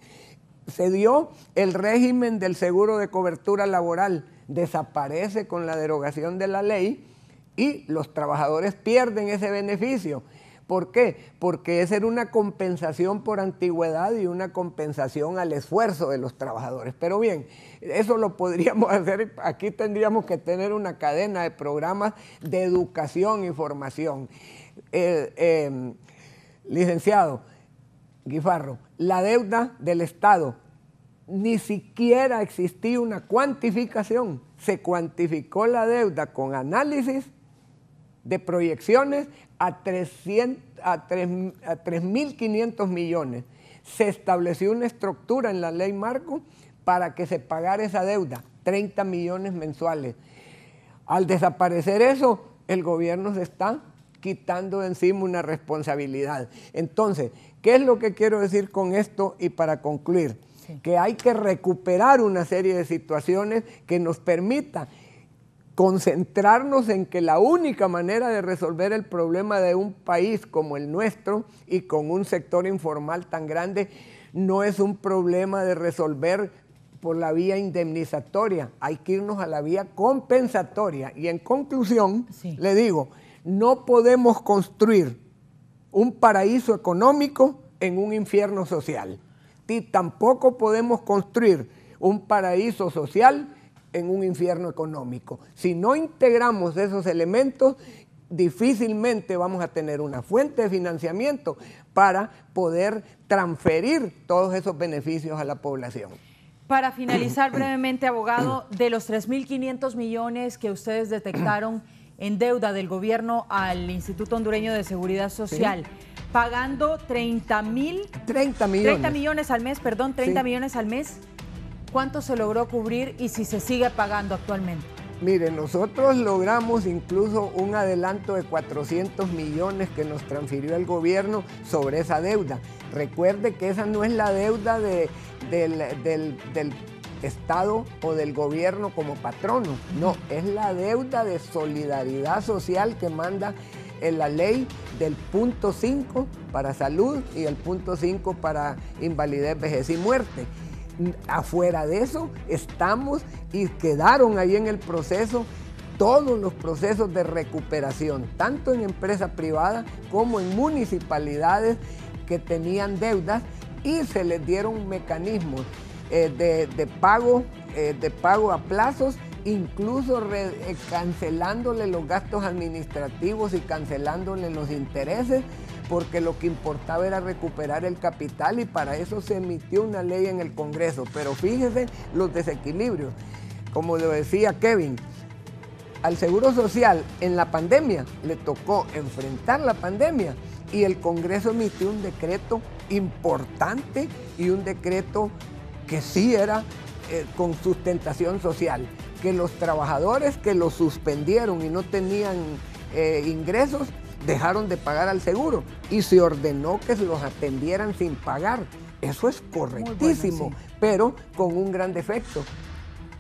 Se dio el régimen del seguro de cobertura laboral, desaparece con la derogación de la ley y los trabajadores pierden ese beneficio. ¿Por qué? Porque esa era una compensación por antigüedad y una compensación al esfuerzo de los trabajadores. Pero bien, eso lo podríamos hacer, aquí tendríamos que tener una cadena de programas de educación y formación. Licenciado Guifarro, la deuda del Estado, ni siquiera existía una cuantificación. Se cuantificó la deuda con análisis de proyecciones a 3.500 millones. Se estableció una estructura en la ley marco para que se pagara esa deuda, 30 millones mensuales. Al desaparecer eso, el gobierno se está quitando de encima una responsabilidad. Entonces, ¿qué es lo que quiero decir con esto? Y para concluir, sí, que hay que recuperar una serie de situaciones que nos permitan concentrarnos en que la única manera de resolver el problema de un país como el nuestro y con un sector informal tan grande no es un problema de resolver por la vía indemnizatoria, hay que irnos a la vía compensatoria. Y en conclusión, sí, le digo, no podemos construir un paraíso económico en un infierno social, y tampoco podemos construir un paraíso social en un infierno económico. Si no integramos esos elementos, difícilmente vamos a tener una fuente de financiamiento para poder transferir todos esos beneficios a la población. Para finalizar brevemente, abogado, de los 3.500 millones que ustedes detectaron en deuda del gobierno al Instituto Hondureño de Seguridad Social, sí, pagando 30 millones al mes, perdón, 30 sí, millones al mes, ¿cuánto se logró cubrir y si se sigue pagando actualmente? Mire, nosotros logramos incluso un adelanto de 400 millones que nos transfirió el gobierno sobre esa deuda. Recuerde que esa no es la deuda del Estado o del gobierno como patrono, no, es la deuda de solidaridad social que manda en la ley del punto 5 para salud y el punto 5 para invalidez, vejez y muerte. Afuera de eso estamos y quedaron ahí en el proceso todos los procesos de recuperación, tanto en empresas privadas como en municipalidades que tenían deudas y se les dieron mecanismos de pago a plazos, incluso cancelándole los gastos administrativos y cancelándole los intereses, porque lo que importaba era recuperar el capital y para eso se emitió una ley en el Congreso. Pero fíjese los desequilibrios. Como lo decía Kevin, al Seguro Social en la pandemia le tocó enfrentar la pandemia y el Congreso emitió un decreto importante y un decreto que sí era con sustentación social, que los trabajadores que lo suspendieron y no tenían ingresos dejaron de pagar al seguro y se ordenó que se los atendieran sin pagar. Eso es correctísimo, bueno, sí, pero con un gran defecto.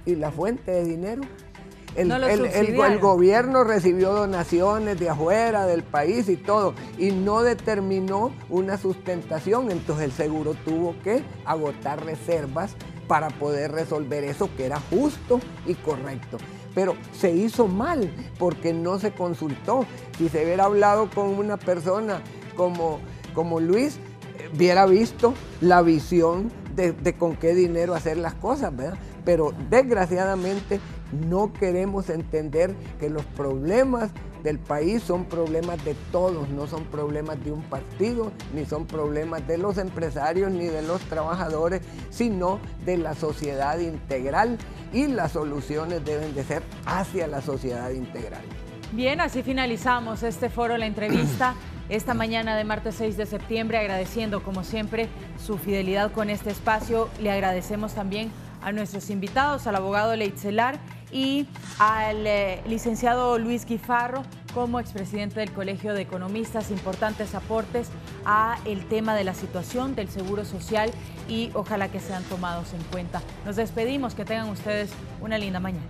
¿Y la fuente de dinero? El gobierno recibió donaciones de afuera del país y todo, y no determinó una sustentación, entonces el seguro tuvo que agotar reservas para poder resolver eso, que era justo y correcto. Pero se hizo mal porque no se consultó. Si se hubiera hablado con una persona como Luis, hubiera visto la visión de con qué dinero hacer las cosas, ¿verdad? Pero desgraciadamente No queremos entender que los problemas del país son problemas de todos, no son problemas de un partido, ni son problemas de los empresarios, ni de los trabajadores, sino de la sociedad integral, y las soluciones deben de ser hacia la sociedad integral. Bien, así finalizamos este foro, la entrevista, esta mañana de martes 6 de septiembre, agradeciendo como siempre su fidelidad con este espacio. Le agradecemos también a nuestros invitados, al abogado Leitzelar y al licenciado Luis Guifarro como expresidente del Colegio de Economistas, importantes aportes a el tema de la situación del Seguro Social y ojalá que sean tomados en cuenta. Nos despedimos, que tengan ustedes una linda mañana.